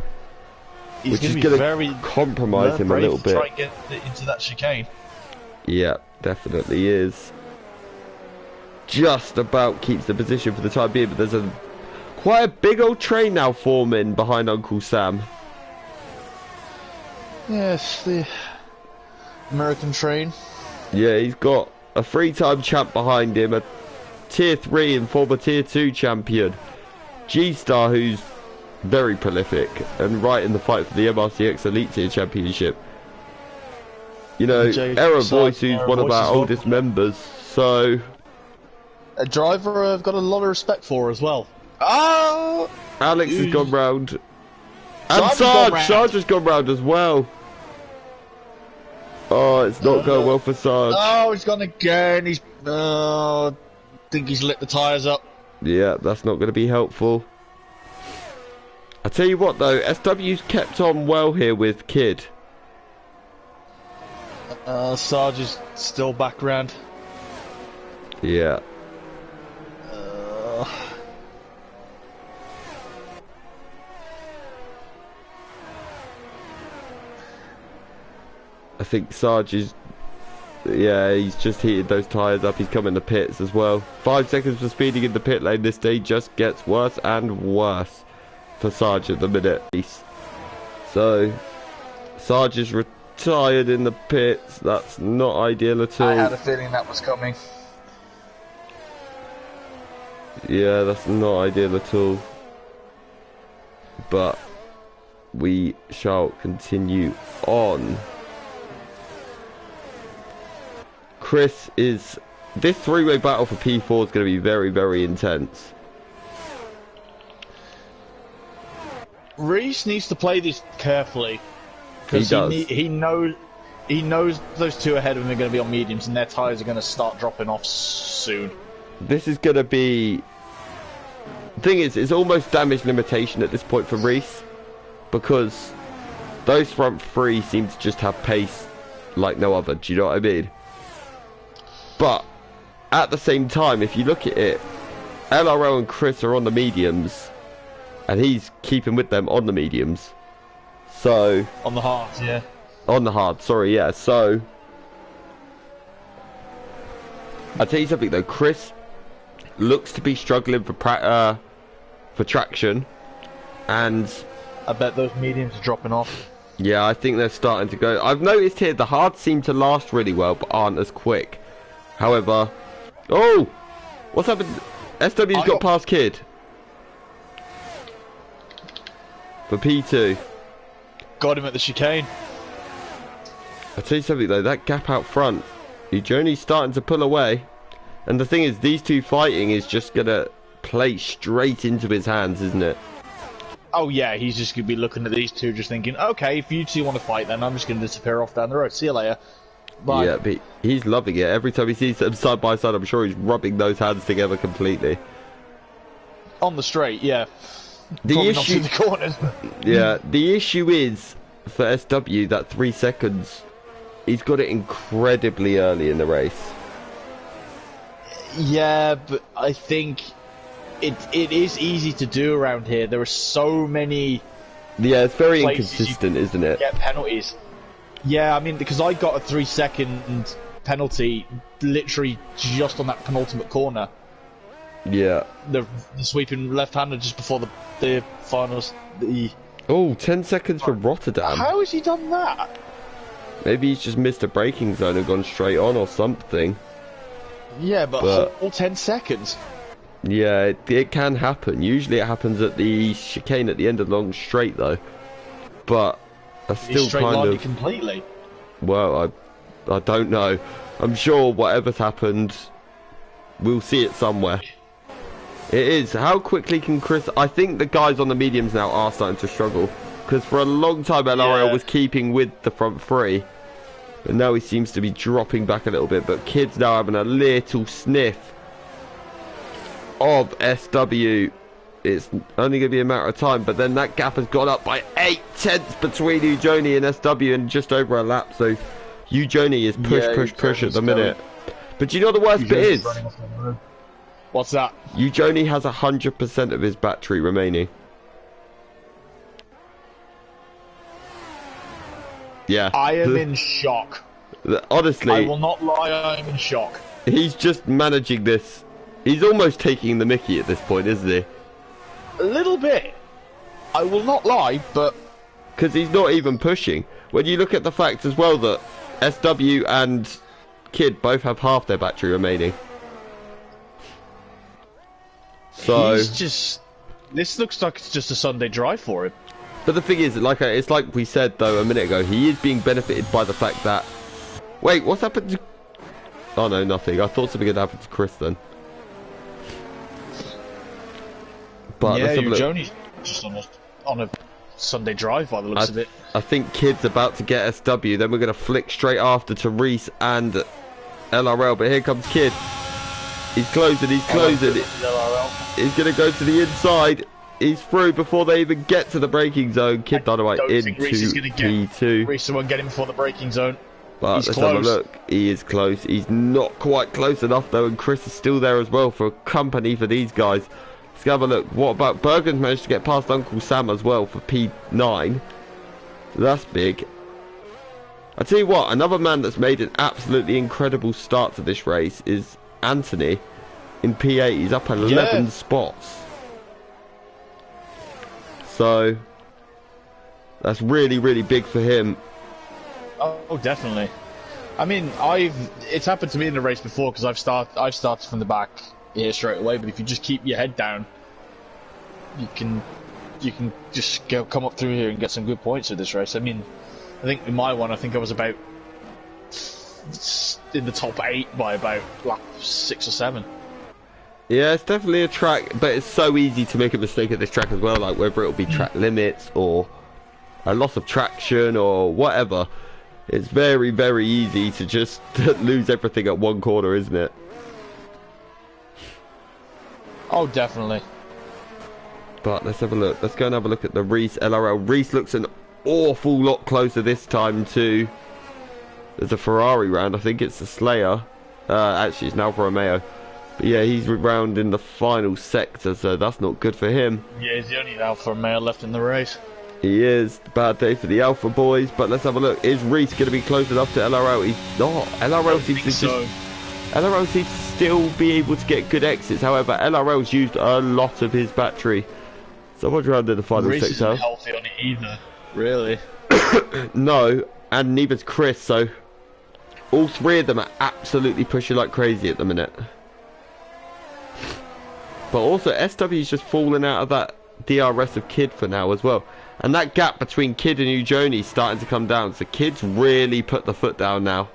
He's which is going going to compromise him a little bit. Try and get into that chicane. Yeah, definitely is. Just about keeps the position for the time being, but there's quite a big old train now forming behind Uncle Sam. Yes, the American train. Yeah, he's got a 3-time champ behind him, a Tier 3 and former Tier 2 champion, G-Star, who's very prolific and right in the fight for the MRCX Elite Tier Championship. You know, Error Voice, who's one of our oldest members, so... A driver I've got a lot of respect for as well. Oh! Alex has gone round. And Sarge has gone round as well. Oh, it's not going well for Sarge. Oh, he's gone again. He's... I think he's lit the tyres up. Yeah, that's not going to be helpful. I tell you what though, SW's kept on well here with Kid. Sarge is still back round. Yeah. I think Sarge is... Yeah, he's just heated those tyres up. He's come in the pits as well. 5 seconds for speeding in the pit lane. This day just gets worse and worse for Sarge at the minute. So, Sarge is retired in the pits. That's not ideal at all. I had a feeling that was coming. Yeah, that's not ideal at all. But we shall continue on. Chris is... This 3-way battle for P4 is going to be very, very intense. Reese needs to play this carefully. He does. He knows those two ahead of him are going to be on mediums and their tyres are going to start dropping off soon. This is going to be... The thing is, it's almost damage limitation at this point for Reese. Because those front 3 seem to just have pace like no other. Do you know what I mean? But at the same time, if you look at it, LRL and Chris are on the mediums, and he's keeping with them on the mediums. So on the hards, yeah. On the hard, sorry, yeah. So I'll tell you something though. Chris looks to be struggling for traction, and I bet those mediums are dropping off. Yeah, I think they're starting to go. I've noticed here the hards seem to last really well, but aren't as quick. However, oh, what's happened? SW's got past Kid for P2. Got him at the chicane. I'll tell you something though, that gap out front, Journey's starting to pull away, and the thing is, these two fighting is just gonna play straight into his hands, isn't it? Oh yeah, he's just gonna be looking at these two, just thinking, okay, if you two want to fight, then I'm just gonna disappear off down the road. See you later. Bye. Yeah, but he's loving it. Every time he sees them side by side, I'm sure he's rubbing those hands together completely. On the straight, yeah. The Probably issue, not through the corners. Yeah, the issue is for SW that 3 seconds. He's got it incredibly early in the race. Yeah, but I think it is easy to do around here. There are so many. Yeah, it's very inconsistent, isn't it? Get penalties. Yeah, I mean, because I got a 3-second penalty literally just on that penultimate corner. Yeah. The sweeping left-hander just before the finals. Oh, 10 seconds for Rotterdam. How has he done that? Maybe he's just missed a braking zone and gone straight on or something. Yeah, but whole 10 seconds. Yeah, it can happen. Usually it happens at the chicane at the end of the long straight, though. But I still kind of completely. Well, I don't know. I'm sure whatever's happened, we'll see it somewhere. It is. How quickly can Chris... I think the guys on the mediums now are starting to struggle. Because for a long time, LRL was keeping with the front 3. But now he seems to be dropping back a little bit. But Kid's now having a little sniff of SW. It's only going to be a matter of time. But then that gap has gone up by 8 tenths between Ujoni and SW in just over a lap. So Joni is push at the minute. But do you know what the worst bit is? What's that? Joni has 100% of his battery remaining. Yeah. I am in shock. Honestly, I will not lie, I am in shock. He's just managing this. He's almost taking the mickey at this point, isn't he? A little bit. I will not lie, but... Because he's not even pushing. When you look at the fact as well that SW and Kid both have half their battery remaining. So... He's just... This looks like it's just a Sunday drive for him. But the thing is, it's like we said though a minute ago, he is being benefited by the fact that... Wait, what's happened to... Oh no, nothing. I thought something had happened to Chris then. But yeah, let's have a look. Joni's just on a Sunday drive by the looks of it. I think Kid's about to get SW, then we're going to flick straight after to Reese and LRL, but here comes Kid. He's closing, he's closing. He's going to go to the inside. He's through before they even get to the braking zone. Kid Dynamite into P2. Reese won't get him before the braking zone. But he's let's close. have a look. He is close. He's not quite close enough though, and Chris is still there as well for company for these guys. Let's have a look. What about Bergen's managed to get past Uncle Sam as well for P9. That's big. I tell you what, another man that's made an absolutely incredible start to this race is Anthony in P8. He's up 11 spots. So that's really, really big for him. Oh, definitely. I mean, it's happened to me in the race before because I've started from the back here straight away. But if you just keep your head down, you can just come up through here and get some good points with this race. I mean, I think in my one, I think I was about in the top 8 by about lap 6 or 7. Yeah, it's definitely a track, but it's so easy to make a mistake at this track as well, like whether it'll be track limits or a loss of traction or whatever. It's very, very easy to just lose everything at one corner, isn't it? Oh, definitely. But let's have a look. Let's go and have a look at the Reese LRL. Reese looks an awful lot closer this time to... There's a Ferrari round. I think it's the Slayer. Actually, it's now Alfa Romeo. But yeah, he's round in the final sector, so that's not good for him. Yeah, he's the only Alfa Romeo left in the race. He is. Bad day for the Alpha boys, but let's have a look. Is Reese going to be close enough to LRL? He's not. LRL seems to still be able to get good exits. However, LRL's used a lot of his battery. Someone's round in the final Reese sector. isn't healthy on it either. Really? No, and neither's Chris, so all three of them are absolutely pushing like crazy at the minute. But also, SW's just falling out of that DRS of Kid for now as well. And that gap between Kid and Joni is starting to come down. So Kid's really put the foot down now.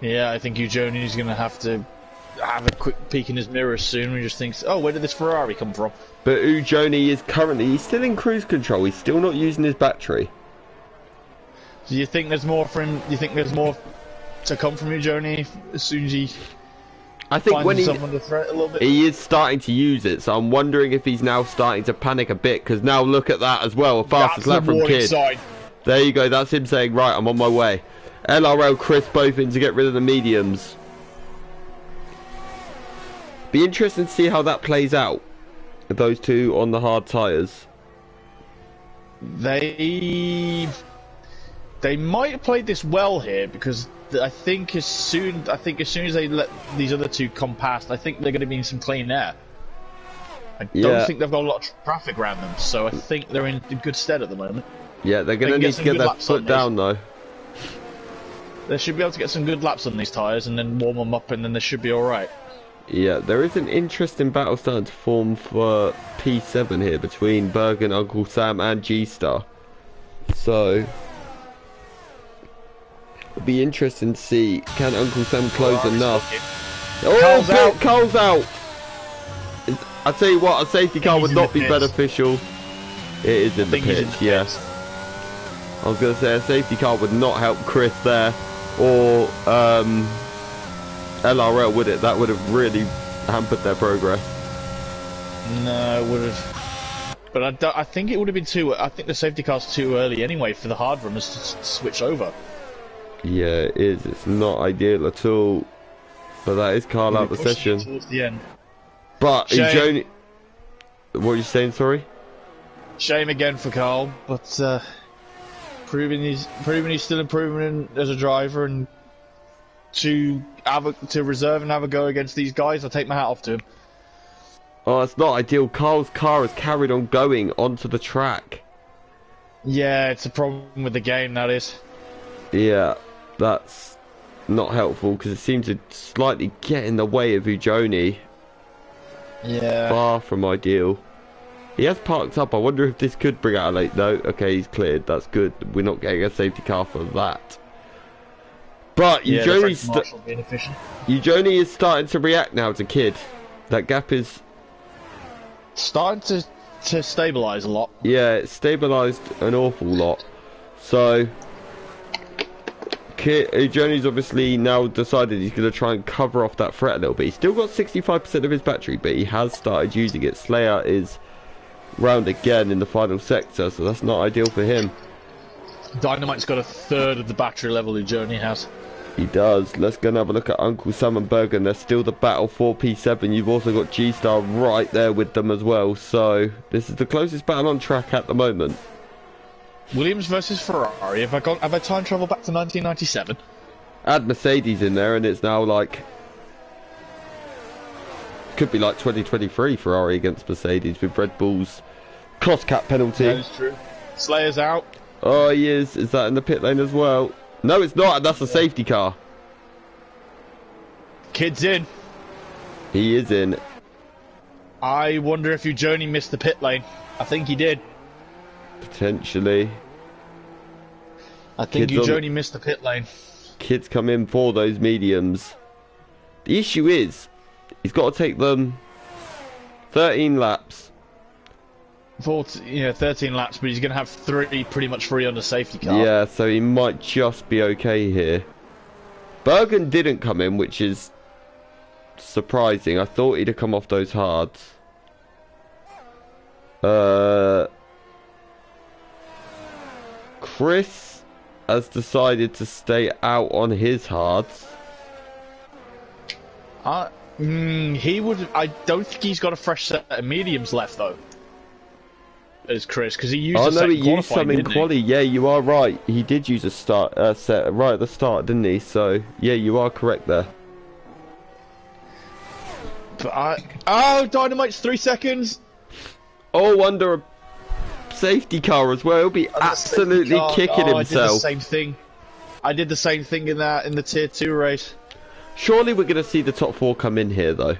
Yeah, I think Joni's going to have a quick peek in his mirror soon and just thinks, oh, where did this Ferrari come from? But Joni is currently, he's still in cruise control. He's still not using his battery. Do you think there's more for him? Do you think there's more to come from Joni as soon as he... I think when he is starting to use it, so I'm wondering if he's now starting to panic a bit, because now look at that as well, a fastest lap from Kid. Side. There you go, that's him saying, right, I'm on my way. LRL, Chris both in to get rid of the mediums. Be interesting to see how that plays out, those two on the hard tyres. They might have played this well here, because I think as soon as they let these other two come past, I think they're going to be in some clean air. I don't think they've got a lot of traffic around them, so I think they're in good stead at the moment. Yeah, they're going to need to get their foot down though. They should be able to get some good laps on these tyres and then warm them up, and then they should be alright. Yeah, there is an interesting battle starting to form for P7 here between Bergen, Uncle Sam and G-Star. So... it'll be interesting to see, can Uncle Sam close enough? Oh, Cole's out! I tell you what, a safety car would not be beneficial. It is in the pit, yes. I was going to say a safety car would not help Chris there, or LRL, would it? That would have really hampered their progress. No, it would have. But I think it would have been I think the safety car's too early anyway for the hard runners to switch over. Yeah, it is. It's not ideal at all. But that is Carl out the session. Towards the end. But Shame. what are you saying, sorry? Shame again for Carl, but proving he's still improving as a driver, and to reserve and have a go against these guys, I take my hat off to him. Oh, it's not ideal. Carl's car has carried on going onto the track. Yeah, it's a problem with the game, that is. Yeah, that's not helpful because it seems to slightly get in the way of Ujoni. Yeah. Far from ideal. He has parked up. I wonder if this could bring out a late. No, okay, he's cleared. That's good. We're not getting a safety car for that. But Ujoni is starting to react now to Kid. That gap is starting to stabilise a lot. Yeah, it's stabilised an awful lot. So Ujoni's obviously now decided he's going to try and cover off that threat a little bit. He's still got 65% of his battery, but he has started using it. Slayer is round again in the final sector, so that's not ideal for him. Dynamite's got a third of the battery level Ujoni has. He does. Let's go and have a look at Uncle Sam and Bergen. They're still the battle for P7. You've also got G-Star right there with them as well. So this is the closest battle on track at the moment. Williams versus Ferrari. Have I time travel back to 1997? Add Mercedes in there and it's now like... Could be like 2023 Ferrari against Mercedes with Red Bull's cost cap penalty. That is true. Slayer's out. Oh, he is. Is that in the pit lane as well? No, it's not. That's a safety car. Kid's in. He is in. I wonder if Ujoni missed the pit lane. I think he did. Potentially. I think Ujoni missed the pit lane. Kids come in for those mediums. The issue is, he's got to take them 13 laps. 13 laps, but he's going to have pretty much free on the safety car. Yeah, so he might just be okay here. Bergen didn't come in, which is surprising. I thought he'd have come off those hards. Chris has decided to stay out on his hards. He would. I don't think he's got a fresh set of mediums left though. As Chris, because he used. Oh no, he used some in quali. Yeah, you are right. He did use a set right at the start, didn't he? So yeah, you are correct there. But oh, Dynamite's 3 seconds. Oh, under a safety car as well. He'll be absolutely kicking himself. I did the same thing. I did the same thing in the tier 2 race. Surely we're going to see the top 4 come in here though.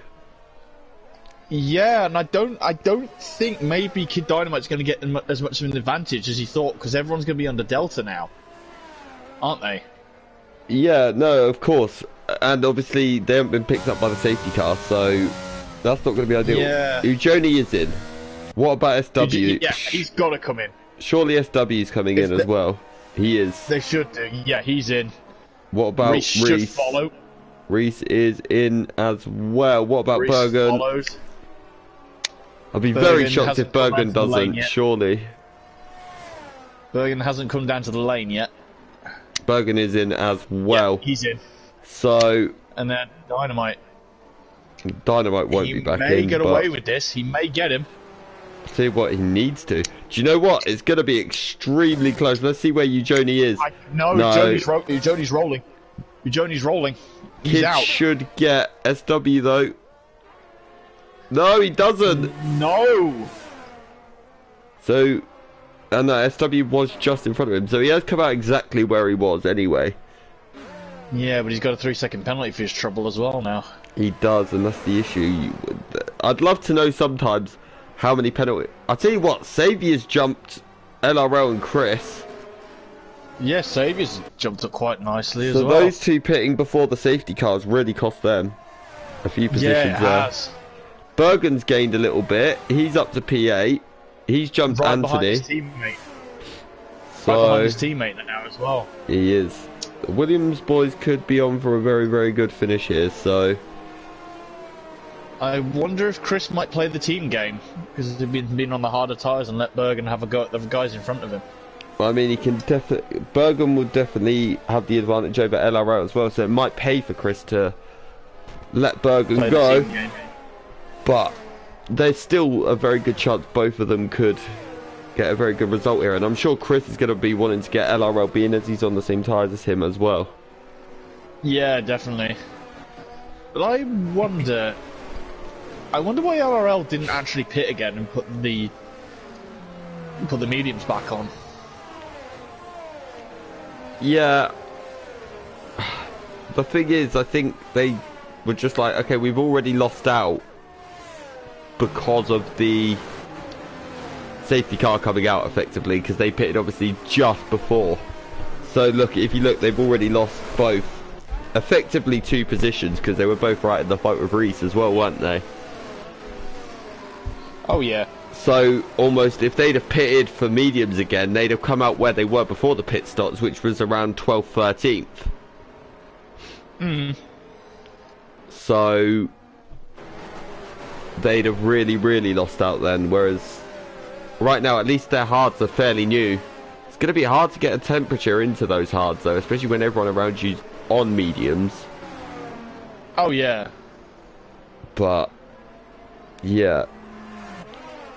Yeah, and I don't think maybe Kid Dynamite's going to get as much of an advantage as he thought, because everyone's going to be under Delta now, aren't they? Yeah, no, of course, and obviously they haven't been picked up by the safety car, so that's not going to be ideal. Yeah. Ujoni is in. What about SW? Yeah, he's got to come in. Surely SW is coming in as well. He is. They should do. Yeah, he's in. What about Reese? Should follow. Reese is in as well. What about Bergen? Follows. I'll be very shocked if Bergen doesn't, surely. Bergen hasn't come down to the lane yet. Bergen is in as well. Yeah, he's in. So... And then Dynamite. Dynamite won't be back in. He may get away with this. He may get him. I'll tell you what, he needs to. Do you know what? It's going to be extremely close. Let's see where Ujoni is. No, Ujoni's rolling. Ujoni's rolling. He's out. Should get SW though. No, he doesn't. No. So, and that SW was just in front of him. So he has come out exactly where he was anyway. Yeah, but he's got a 3-second penalty for his trouble as well now. He does, and that's the issue. I'd love to know sometimes how many penalties. I'll tell you what, Saviour's jumped LRL and Chris. Yeah, Saviour's jumped up quite nicely as well. So those two pitting before the safety cars really cost them a few positions there. Has. Bergen's gained a little bit. He's up to P8. He's jumped right Anthony. Behind his teammate. So right behind his teammate now as well. He is. The Williams boys could be on for a very, very good finish here. So I wonder if Chris might play the team game because they've been on the harder tyres and let Bergen have a go at the guys in front of him. I mean, he can definitely... Bergen will definitely have the advantage over LRL as well, so it might pay for Chris to let Bergen go. But there's still a very good chance both of them could get a very good result here. And I'm sure Chris is going to be wanting to get LRL, being as he's on the same tyres as him as well. Yeah, definitely. But I wonder why LRL didn't actually pit again and put the mediums back on. Yeah. The thing is, I think they were just like, okay, we've already lost out because of the safety car coming out effectively, because they pitted obviously just before. So look, if you look, they've already lost both, effectively 2 positions, because they were both right in the fight with Reese as well, weren't they? Oh yeah. So almost, if they'd have pitted for mediums again, they'd have come out where they were before the pit stops, which was around 12th, 13th. So they'd have really lost out then, whereas right now at least their hards are fairly new. It's going to be hard to get a temperature into those hards though, especially when everyone around you's on mediums. Oh yeah. But yeah,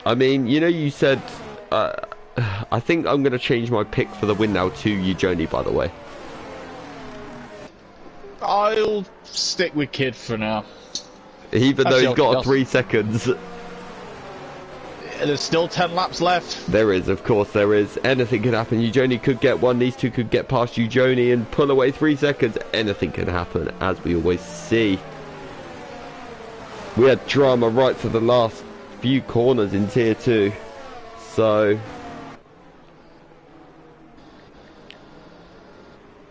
I mean, you know, you said I think I'm going to change my pick for the win now to Eugenie, by the way. I'll stick with Kid for now. Even though he's got 3 seconds. There's still 10 laps left. There is, of course there is. Anything can happen. Eugenie could get one. These two could get past Eugenie and pull away 3 seconds. Anything can happen, as we always see. We had drama right for the last few corners in Tier 2. So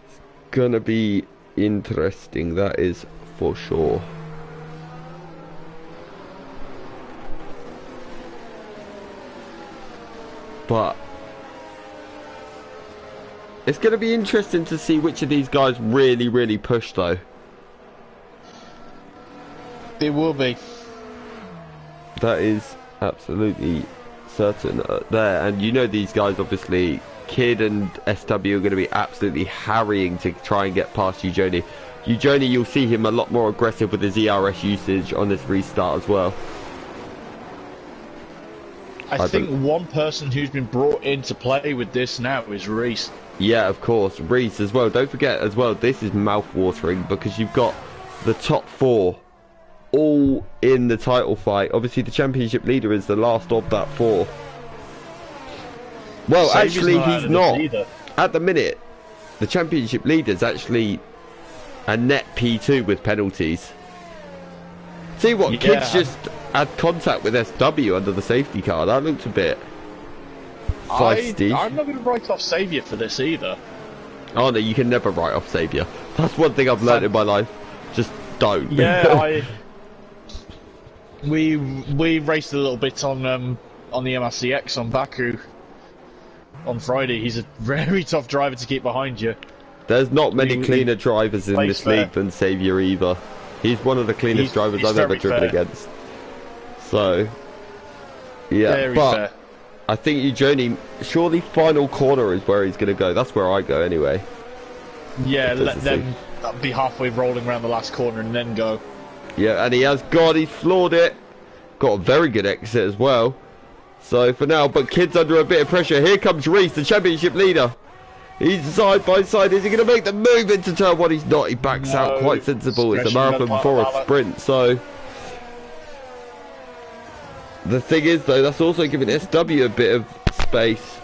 it's gonna be interesting, that is for sure. But it's going to be interesting to see which of these guys really push though. It will be. That is absolutely certain there. And you know, these guys, obviously Kid and SW are going to be absolutely harrying to try and get past Eugenie. Eugenie, you'll see him a lot more aggressive with his ERS usage on this restart as well. I think one person who's been brought into play with this now is Reese. Yeah, of course, Reese as well. Don't forget as well, this is mouth-watering because you've got the top 4 all in the title fight. Obviously, the championship leader is the last of that 4. Well, actually, he's not. At the minute, the championship leader is actually a net P2 with penalties. See what, yeah. Kids just had contact with SW under the safety car. That looked a bit feisty. I'm not going to write off Saviour for this either. Oh no, you can never write off Saviour. That's one thing I've learned in my life. Just don't. Yeah, we raced a little bit on the MRCX on Baku on Friday. He's a very tough driver to keep behind you. There's not many cleaner drivers in this league than Saviour either. He's one of the cleanest drivers I've ever driven against. So, yeah, very but fair. I think Eugenie, surely final corner is where he's going to go. That's where I go anyway. Yeah, let them be halfway rolling around the last corner and then go. Yeah, and he has got, he's floored it. Got a very good exit as well. So for now, but Kid's under a bit of pressure. Here comes Reese, the championship leader. He's side by side. Is he going to make the move into turn 1? He's not. He backs out quite sensible. It's a marathon before a sprint. So the thing is, though, that's also giving SW a bit of space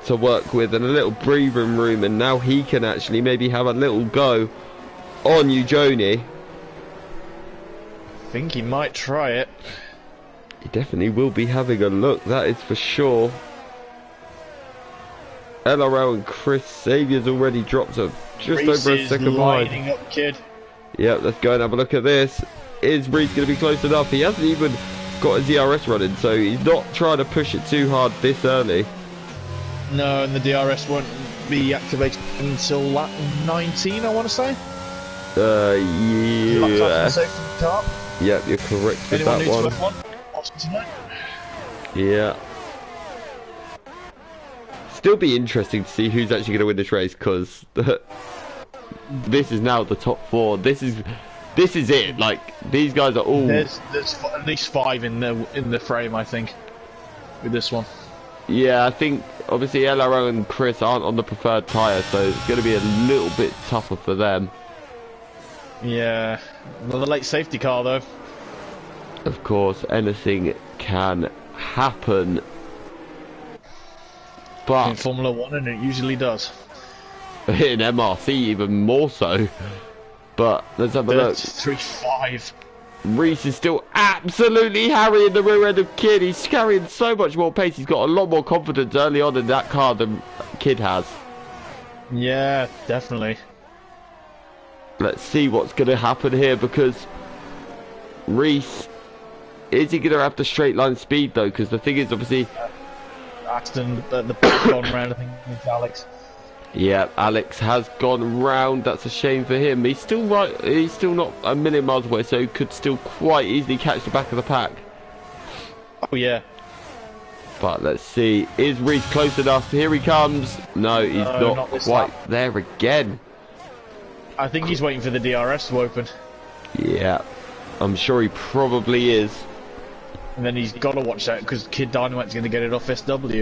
to work with and a little breathing room. And now he can actually maybe have a little go on Eugenie. I think he might try it. He definitely will be having a look. That is for sure. LRL and Chris Saviour's already dropped a just Reese over a second behind. Up, Kid. Yep, let's go and have a look at this. Is Reese going to be close enough? He hasn't even got his DRS running, so he's not trying to push it too hard this early. No, and the DRS won't be activated until lap 19, I want to say. Yeah. Yep, you're correct with that one. Yeah. still be interesting to see who's actually going to win this race, because this is now the top 4. This is it. Like, these guys are all. There's at least 5 in the frame, I think, with this one. Yeah, I think obviously LRO and Chris aren't on the preferred tyre, so it's going to be a little bit tougher for them. Yeah, another late safety car though. Of course, anything can happen. But in Formula 1, and it usually does. In MRC even more so. But let's have a look. 3-5. Reese is still absolutely harrying the rear end of Kid. He's carrying so much more pace. He's got a lot more confidence early on in that car than Kid has. Yeah, definitely. Let's see what's going to happen here, because Reese, is he going to have the straight line speed though? Because the thing is, obviously, Axton, the back gone round, I think, with Alex. Yeah, Alex has gone round. That's a shame for him. He's still right. He's still not a million miles away, so he could still quite easily catch the back of the pack. Oh yeah. But let's see. Is Reese close enough? Here he comes. No, he's not quite there again. I think he's waiting for the DRS to open. Yeah, I'm sure he probably is. And then he's got to watch that, because Kid Dynamite's going to get it off SW.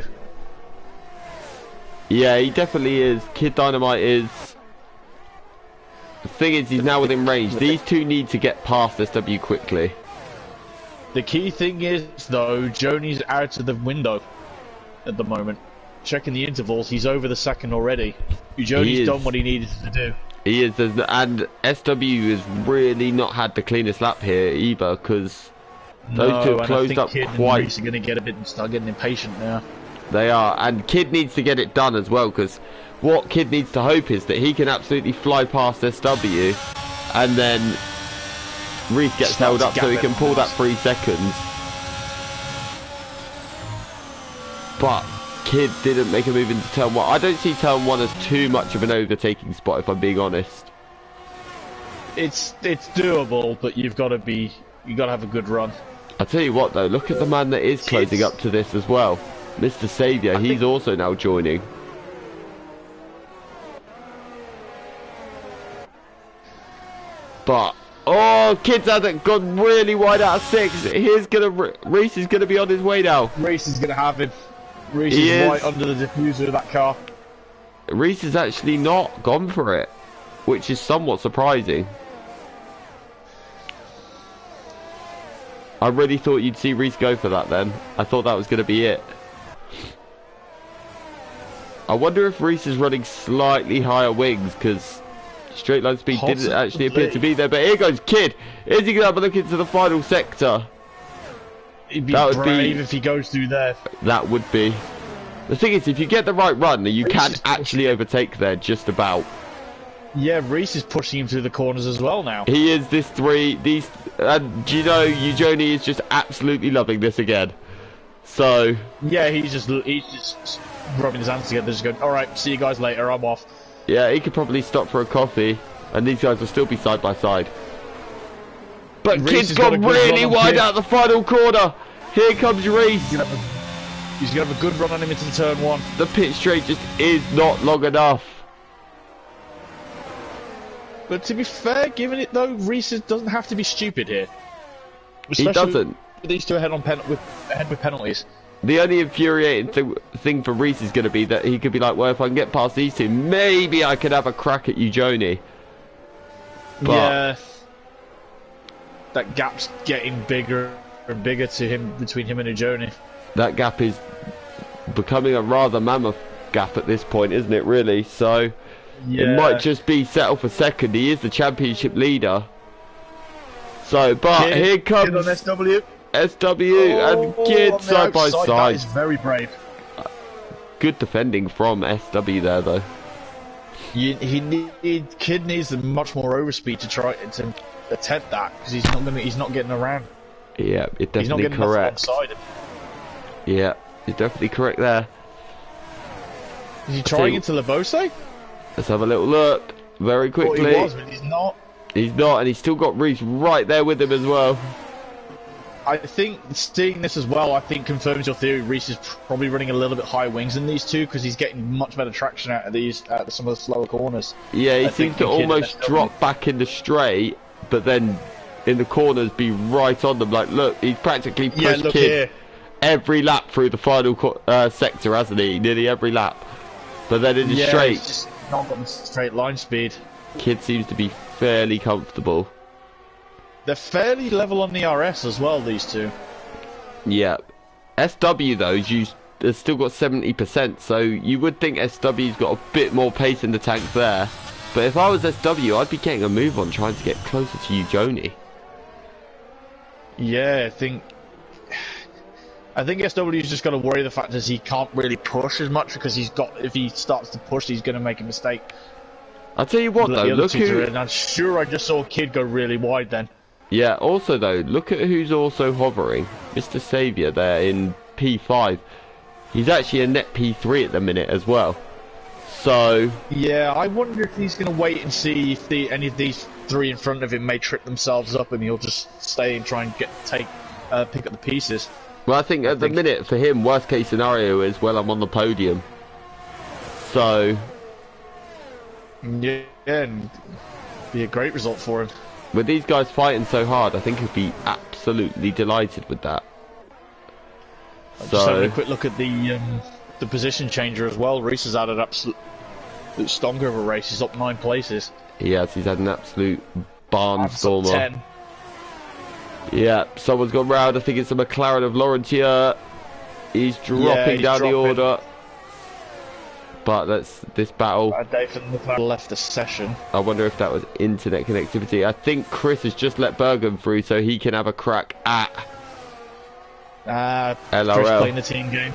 Yeah, he definitely is. Kid Dynamite is. The thing is, he's now within range. These two need to get past SW quickly. The key thing is, though, Joni's out of the window at the moment. Checking the intervals, he's over the second already. Joni's done what he needed to do. He is, and SW has really not had the cleanest lap here either, because those two have closed up Kid quite. And Reese are going to get a bit, start getting impatient now. They are, and Kid needs to get it done as well, because what Kid needs to hope is that he can absolutely fly past SW, and then Reese gets held up so he can pull that 3 seconds. But Kid didn't make a move into turn 1. I don't see turn 1 as too much of an overtaking spot, if I'm being honest. It's doable, but you got to have a good run. I'll tell you what though, look at the man that is closing up to this as well. Mr. Saviour, he's also now joining. But, oh, Kid's hasn't gone really wide out of 6. Reese is gonna be on his way now. Reese is gonna have him. Reese is right under the diffuser of that car. Reese has actually not gone for it, which is somewhat surprising. I really thought you'd see Reese go for that then. I thought that was gonna be it. I wonder if Reese is running slightly higher wings, because straight line speed didn't actually appear to be there. But here goes Kid. Is he going to have a look into the final sector? He'd be brave if he goes through there. That would be. The thing is, if you get the right run, you can actually overtake there just about. Yeah, Reese is pushing him through the corners as well now. He is this 3. These, and you know, Joni is just absolutely loving this again. So yeah, he's just rubbing his hands together, just going, alright, see you guys later, I'm off. Yeah, he could probably stop for a coffee, and these guys will still be side by side. But Kid's gone really wide out the final corner. Here comes Reese. He's going to have a good run on him into turn 1. The pit straight just is not long enough. But to be fair, given it though, Reese doesn't have to be stupid here. He doesn't. With these two ahead with penalties. The only infuriating thing for Reese is going to be that he could be like, well, if I can get past these two, maybe I could have a crack at you, Joni. But yeah. That gap's getting bigger and bigger between him and Joni. That gap is becoming a rather mammoth gap at this point, isn't it, really? So it might just be settle for second. He is the championship leader. So, but here comes Kid on SW. And Kid side by side. That is very brave. Good defending from SW there, though. Kid needs much more overspeed to try to attempt that, because he's not getting around. Yeah, it's definitely he's not getting correct. Yeah, you're definitely correct there. Is he trying into Labose? Let's have a little look very quickly. He was, but he's not. He's not, and he's still got Reese right there with him as well. I think seeing this as well, I think confirms your theory. Reese is probably running a little bit higher wings than these two because he's getting much better traction out of these some of the slower corners. Yeah, he seems to almost drop back in the straight, but then in the corners be right on them. Like, look, he's practically pushed Kid here. Every lap through the final sector, hasn't he? Nearly every lap. But then in the straight, he's just not got the straight line speed. Kid seems to be fairly comfortable. They're fairly level on the RS as well, these two. Yeah. SW though, has still got 70%, so you would think SW's got a bit more pace in the tank there. But if I was SW, I'd be getting a move on trying to get closer to you, Joni. Yeah, I think SW's just got to worry the fact is he can't really push as much because if he starts to push, he's going to make a mistake. I'll tell you what though, look who... And I'm sure I just saw Kid go really wide then. Yeah, also though, look at who's also hovering. Mr. Saviour there in P5. He's actually a net P3 at the minute as well. So... Yeah, I wonder if he's going to wait and see if any of these three in front of him may trip themselves up and he'll just stay and try and pick up the pieces. Well, I think at the minute, for him, worst case scenario is, well, I'm on the podium. So... Yeah, and be a great result for him. With these guys fighting so hard, I think he'd be absolutely delighted with that. Just having a quick look at the position changer as well. Reese has had an absolute stonker of a race. He's up 9 places. Yes, he's had an absolute barnstormer. 10. Yeah, someone's gone round. I think it's the McLaren of Laurentier. He's dropping down the order. But this battle. David left the session. I wonder if that was internet connectivity. I think Chris has just let Bergen through so he can have a crack at LRL. Chris playing the team game.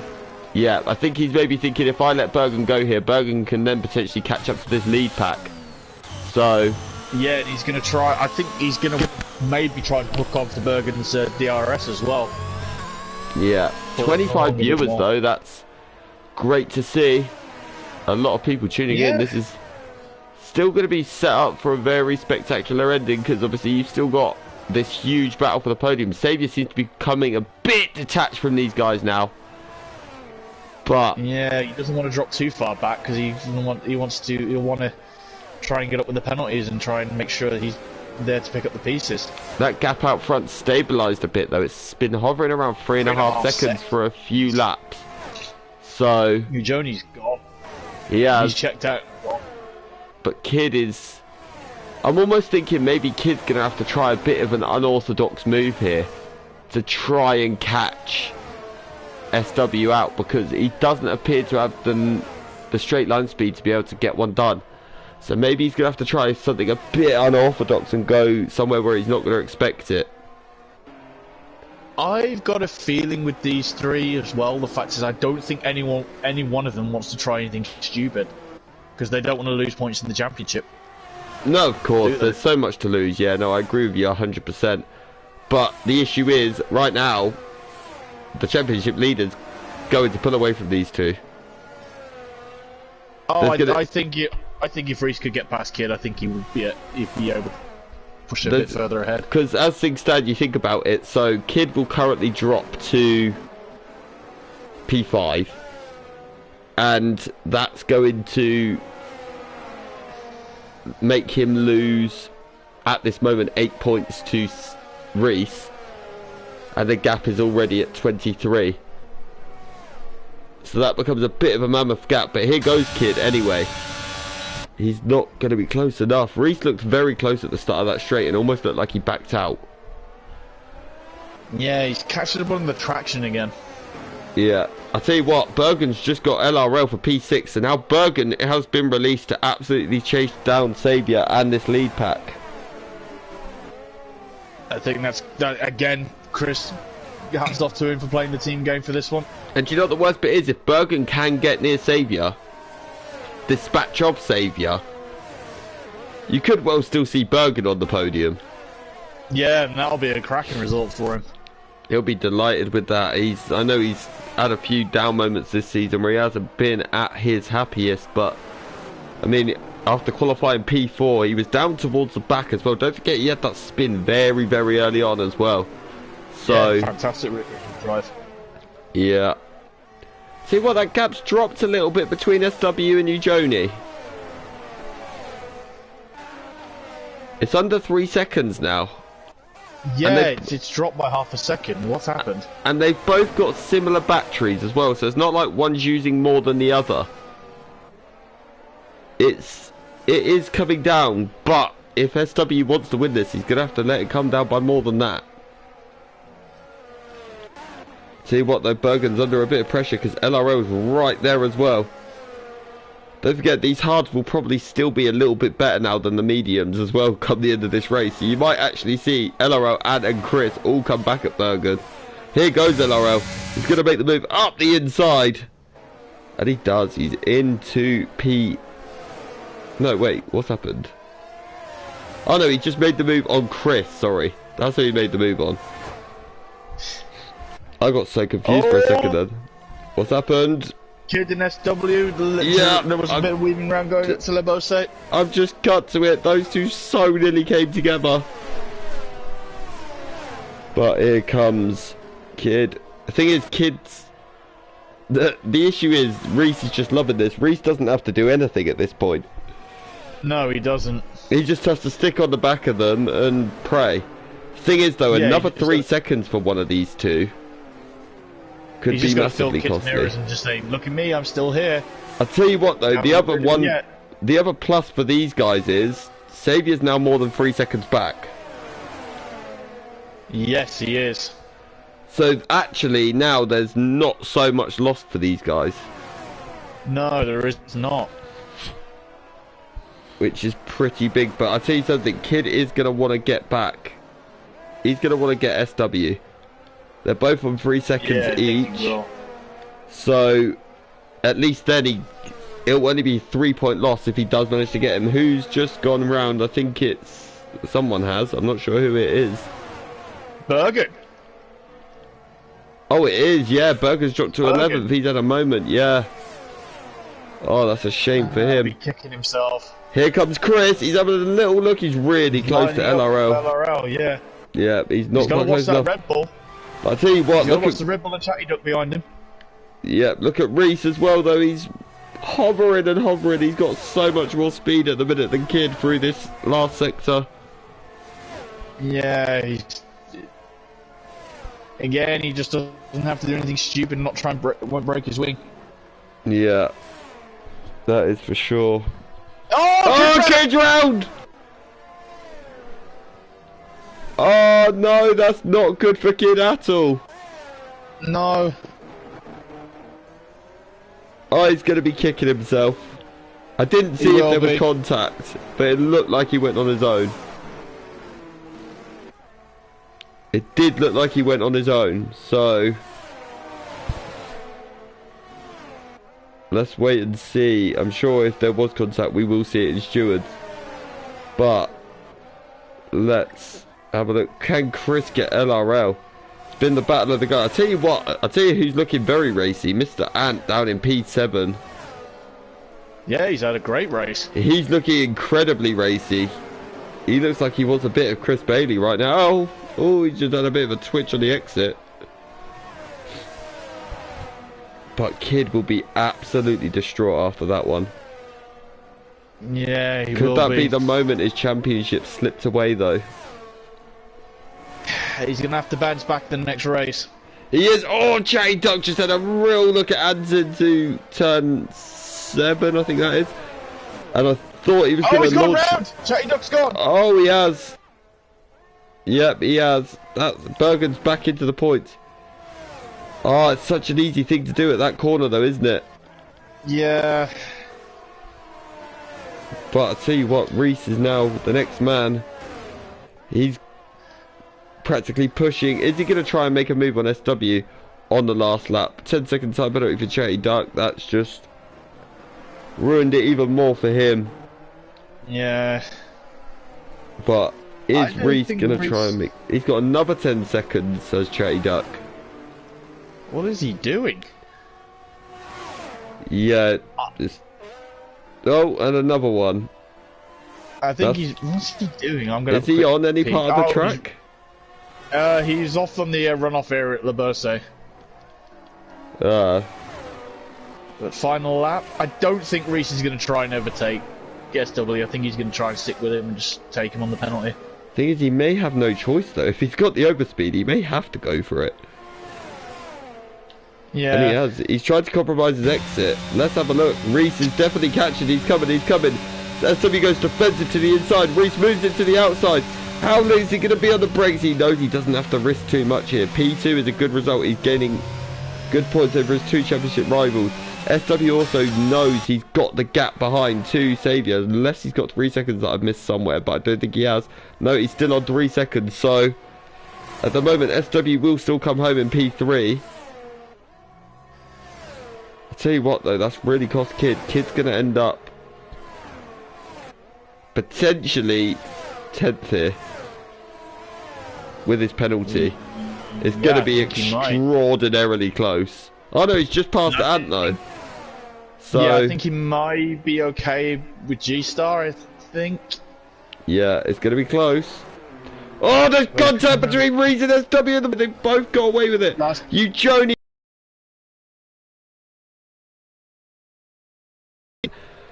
Yeah, I think he's maybe thinking if I let Bergen go here, Bergen can then potentially catch up to this lead pack. So... Yeah, and he's going to try... I think he's going to maybe try and hook off the Bergen's DRS as well. Yeah, 25 viewers though, that's great to see. A lot of people tuning in. This is still going to be set up for a very spectacular ending because obviously you've still got this huge battle for the podium. Saviour seems to be becoming a bit detached from these guys now. But yeah, he doesn't want to drop too far back because he'll want to try and get up with the penalties and try and make sure that he's there to pick up the pieces. That gap out front stabilised a bit though. It's been hovering around 3.5 seconds for a few laps. So Joni's gone. Yeah, he's checked out. But Kid is... I'm almost thinking maybe Kid's going to have to try a bit of an unorthodox move here to try and catch SW out because he doesn't appear to have the straight line speed to be able to get one done. So maybe he's going to have to try something a bit unorthodox and go somewhere where he's not going to expect it. I've got a feeling with these three as well. The fact is, I don't think any one of them wants to try anything stupid because they don't want to lose points in the championship. No, of course, there's so much to lose. Yeah, no, I agree with you 100%. But the issue is, right now, the championship leader's going to pull away from these two. Oh, I think if Reese could get past Kid, I think he would be able to push a bit further ahead. Because as things stand, you think about it, so Kid will currently drop to P5 and that's going to make him lose at this moment 8 points to Reese, and the gap is already at 23, so that becomes a bit of a mammoth gap. But here goes Kid anyway. He's not going to be close enough. Reese looked very close at the start of that straight and almost looked like he backed out. Yeah, he's catching up on the traction again. Yeah, I'll tell you what, Bergen's just got LRL for P6, and now Bergen has been released to absolutely chase down Saviour and this lead pack. I think that again, Chris, hats off to him for playing the team game for this one. And do you know what the worst bit is? If Bergen can get near Saviour, dispatch of Saviour, you could well still see Bergen on the podium. Yeah, and that'll be a cracking result for him. He'll be delighted with that. I know he's had a few down moments this season where he hasn't been at his happiest, but I mean, after qualifying P4, he was down towards the back as well. Don't forget he had that spin very, very early on as well. So yeah, fantastic drive. yeah. See what, that gap's dropped a little bit between SW and Ujoni. It's under 3 seconds now. Yeah, it's dropped by half a second. What's happened? And they've both got similar batteries as well, so it's not like one's using more than the other. It is coming down, but if SW wants to win this, he's going to have to let it come down by more than that. See what, though, Bergen's under a bit of pressure because LRL's right there as well. Don't forget, these hards will probably still be a little bit better now than the mediums as well come the end of this race. So you might actually see LRL and Chris all come back at Bergen. Here goes LRL. He's going to make the move up the inside. And he does. He's into P... No, wait. What's happened? Oh, no. He just made the move on Chris. Sorry. That's who he made the move on. I got so confused for a second then. What's happened? Kid in SW, yeah, there was a bit of weaving around going to Lebose. I've just cut to it. Those two so nearly came together. But here comes Kid. The thing is, Kid's... The issue is, Reese is just loving this. Reese doesn't have to do anything at this point. No, he doesn't. He just has to stick on the back of them and pray. The thing is, though, yeah, another 3 seconds for one of these two could be massively costly. And just say, look at me, I'm still here. I'll tell you what, though, the other plus for these guys is Saviour's now more than 3 seconds back. Yes, he is. So actually now there's not so much lost for these guys. No, there is not. Which is pretty big, but I'll tell you something, Kid is going to want to get back. He's going to want to get SW. They're both on 3 seconds each. So at least then it'll only be 3 point loss if he does manage to get him. Who's just gone round? I think it's... someone has. I'm not sure who it is. Bergen. Oh, it is, yeah. Bergen's dropped to 11th. He's had a moment, yeah. Oh, that's a shame for him. He'll be kicking himself. Here comes Chris. He's having a little look. He's really close to LRL. LRL, yeah. Yeah, he's not quite close enough. Red Bull. But I'll tell you what, look at the Red Bull and Chatty Duck behind him. Yeah, look at Reese as well, though. He's hovering and hovering. He's got so much more speed at the minute than Kid through this last sector. Yeah, again, he just doesn't have to do anything stupid and not try and won't break his wing. Yeah, that is for sure. Oh, Kid's round! Oh no, that's not good for Kid at all. No. Oh, he's going to be kicking himself. I didn't see if there was contact, but it looked like he went on his own. It did look like he went on his own, so... let's wait and see. I'm sure if there was contact, we will see it in stewards. But... let's have a look. Can Chris get LRL? It's been the battle of the guy. I'll tell you what. I'll tell you who's looking very racy. Mr. Ant down in P7. Yeah, he's had a great race. He's looking incredibly racy. He looks like he wants a bit of Chris Bailey right now. Oh, he's just had a bit of a twitch on the exit. But Kid will be absolutely distraught after that one. Yeah, he will be. Could that be the moment his championship slipped away, though? He's going to have to bounce back the next race. He is. Oh, Chatty Duck just had a real look at Anson to turn 7, I think that is. And I thought he was going to launch... round! Chatty Duck's gone! Oh, he has. Yep, he has. Bergen's back into the points. Oh, it's such an easy thing to do at that corner, though, isn't it? Yeah. But I'll tell you what, Reese is now the next man. He's practically pushing. Is he going to try and make a move on SW on the last lap? 10 second time penalty for Chatty Duck. That's just ruined it even more for him. Yeah. But is Reese going to try and make... He's got another 10 seconds, says Chatty Duck. What is he doing? Yeah. Oh, and another one. I think he's... What's he doing? I'm gonna... Is he on any part of the track? He's off on the runoff area at Le Bourset. Uh, The final lap. I don't think Reese is going to try and overtake SW. I think he's going to try and stick with him and just take him on the penalty. thing is, he may have no choice though. If he's got the overspeed, he may have to go for it. Yeah. And he has. He's tried to compromise his exit. Let's have a look. Reese is definitely catching. He's coming. He's coming. SW goes defensive to the inside. Reese moves it to the outside. How long is he going to be on the brakes? He knows he doesn't have to risk too much here. P2 is a good result. He's gaining good points over his 2 championship rivals. SW also knows he's got the gap behind 2 Saviour, unless he's got 3 seconds that I've missed somewhere, but I don't think he has. No, he's still on 3 seconds, so at the moment SW will still come home in P3. I'll tell you what though, that's really cost Kid. Kid's going to end up potentially 10th here with his penalty. It's going to be extraordinarily close. Oh no, he's just passed Ant though. So yeah, I think he might be okay with G-Star, I think. Yeah, it's going to be close. Oh, there's contact between Reese and SW and they both got away with it. You Joni.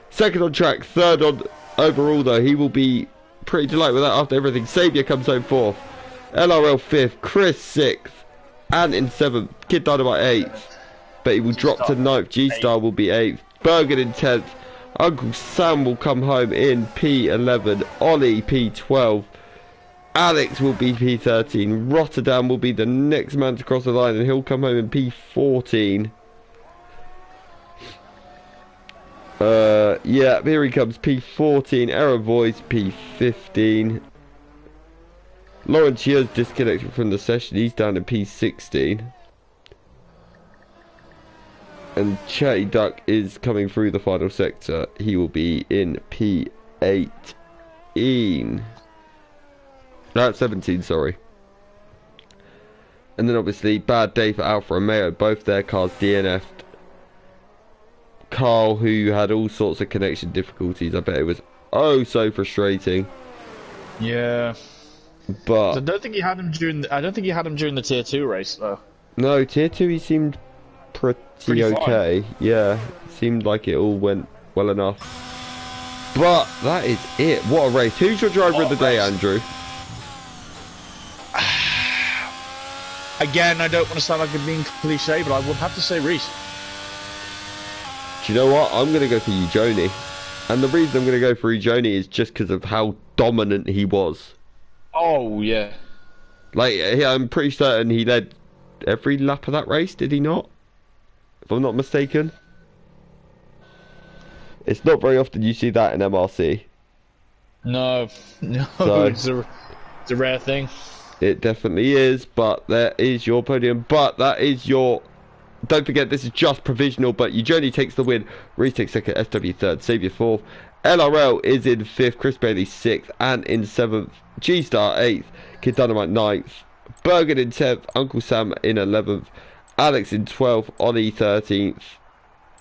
Second on track, third on overall though. He will be pretty delighted with that after everything. Saviour comes home 4th. LRL 5th. Chris 6th. Ant in 7th. Kid Dynamite 8th. But he will drop to 9th. G-Star will be 8th. Bergen in 10th. Uncle Sam will come home in P11. Ollie P12. Alex will be P13. Rotterdam will be the next man to cross the line and he'll come home in P14. Yeah, here he comes, P14, Error Voice, P15. Laurentia's disconnected from the session, he's down to P16. And Chatty Duck is coming through the final sector, he will be in P18. No, 17, sorry. And then obviously, bad day for Alpha and Mayo, both their cars DNF'd. Carl, who had all sorts of connection difficulties, I bet it was oh so frustrating. Yeah, but I don't think he had him during. I don't think he had him during the tier 2 race though. No, tier 2 he seemed pretty okay. Fine. Yeah, seemed like it all went well enough. But that is it. What a race! Who's your driver of the day, Andrew? Again, I don't want to sound like I'm being cliche, but I would have to say Reese. Do you know what? I'm going to go for Eugenie. And the reason I'm going to go for Eugenie is just because of how dominant he was. Oh, yeah. Like, I'm pretty certain he led every lap of that race, did he not? If I'm not mistaken. It's not very often you see that in MRC. No, so, it's a rare thing. It definitely is, but there is your podium. But that is your... Don't forget, this is just provisional, but Eugenie takes the win. Reese takes 2nd, SW 3rd, Saviour 4th. LRL is in 5th, Chris Bailey 6th, and in 7th, G-Star 8th, Kid Dynamite 9th, Bergen in 10th, Uncle Sam in 11th, Alex in 12th, Ollie 13th,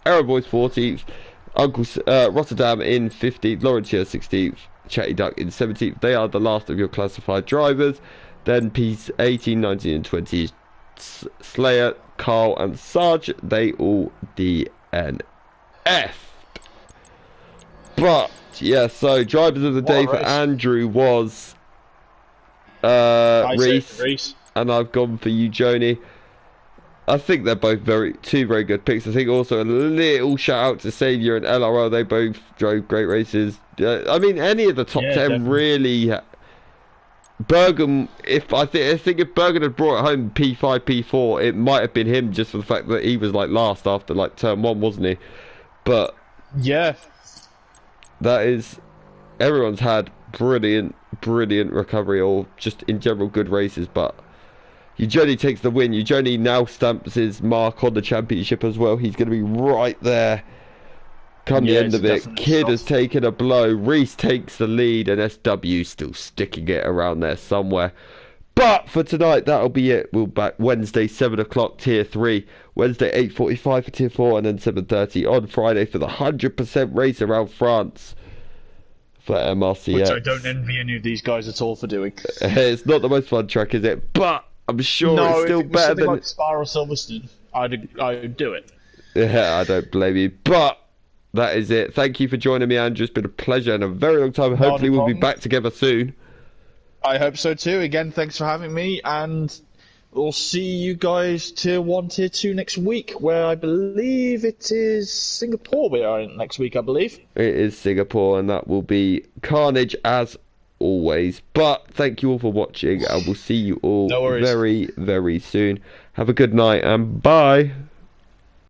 Arrow Boys 14th, Rotterdam in 15th, Laurentia 16th, Chatty Duck in 17th. They are the last of your classified drivers. Then P's 18, 19 and 20 Slayer, Carl and Sarge, they all DNF. But yeah, so drivers of the day for Andrew was Reese, and I've gone for Eugenie. I think they're both two very good picks. I think also a little shout out to Saviour and LRL. They both drove great races. I mean, any of the top 10 definitely. Really. Bergen, I think if Bergen had brought it home P5, P4, it might have been him just for the fact that he was like last after like turn 1, wasn't he? But yeah, that is, everyone's had brilliant recovery or just in general good races. But Eugenie takes the win. Eugenie now stamps his mark on the championship as well. He's going to be right there come the end of it. Kid has taken a blow. Reese takes the lead, and SW still sticking it around there somewhere. But for tonight, that'll be it. We'll be back Wednesday 7 o'clock tier 3, Wednesday 8:45 for tier 4, and then 7:30 on Friday for the 100% race around France. for MRC. Which I don't envy any of these guys at all for doing. It's not the most fun track, is it? But I'm sure No, it's still if it was better something than... like Spa or Silverstone, I'd do it. Yeah, I don't blame you. But that is it. Thank you for joining me, Andrew. It's been a pleasure and a very long time. Hopefully we'll be back together soon. I hope so too. Again, thanks for having me, and we'll see you guys Tier 1, Tier 2 next week, where I believe it is Singapore we are in next week, I believe. It is Singapore, and that will be carnage as always. But thank you all for watching, and we'll see you all very, very soon. Have a good night, and bye.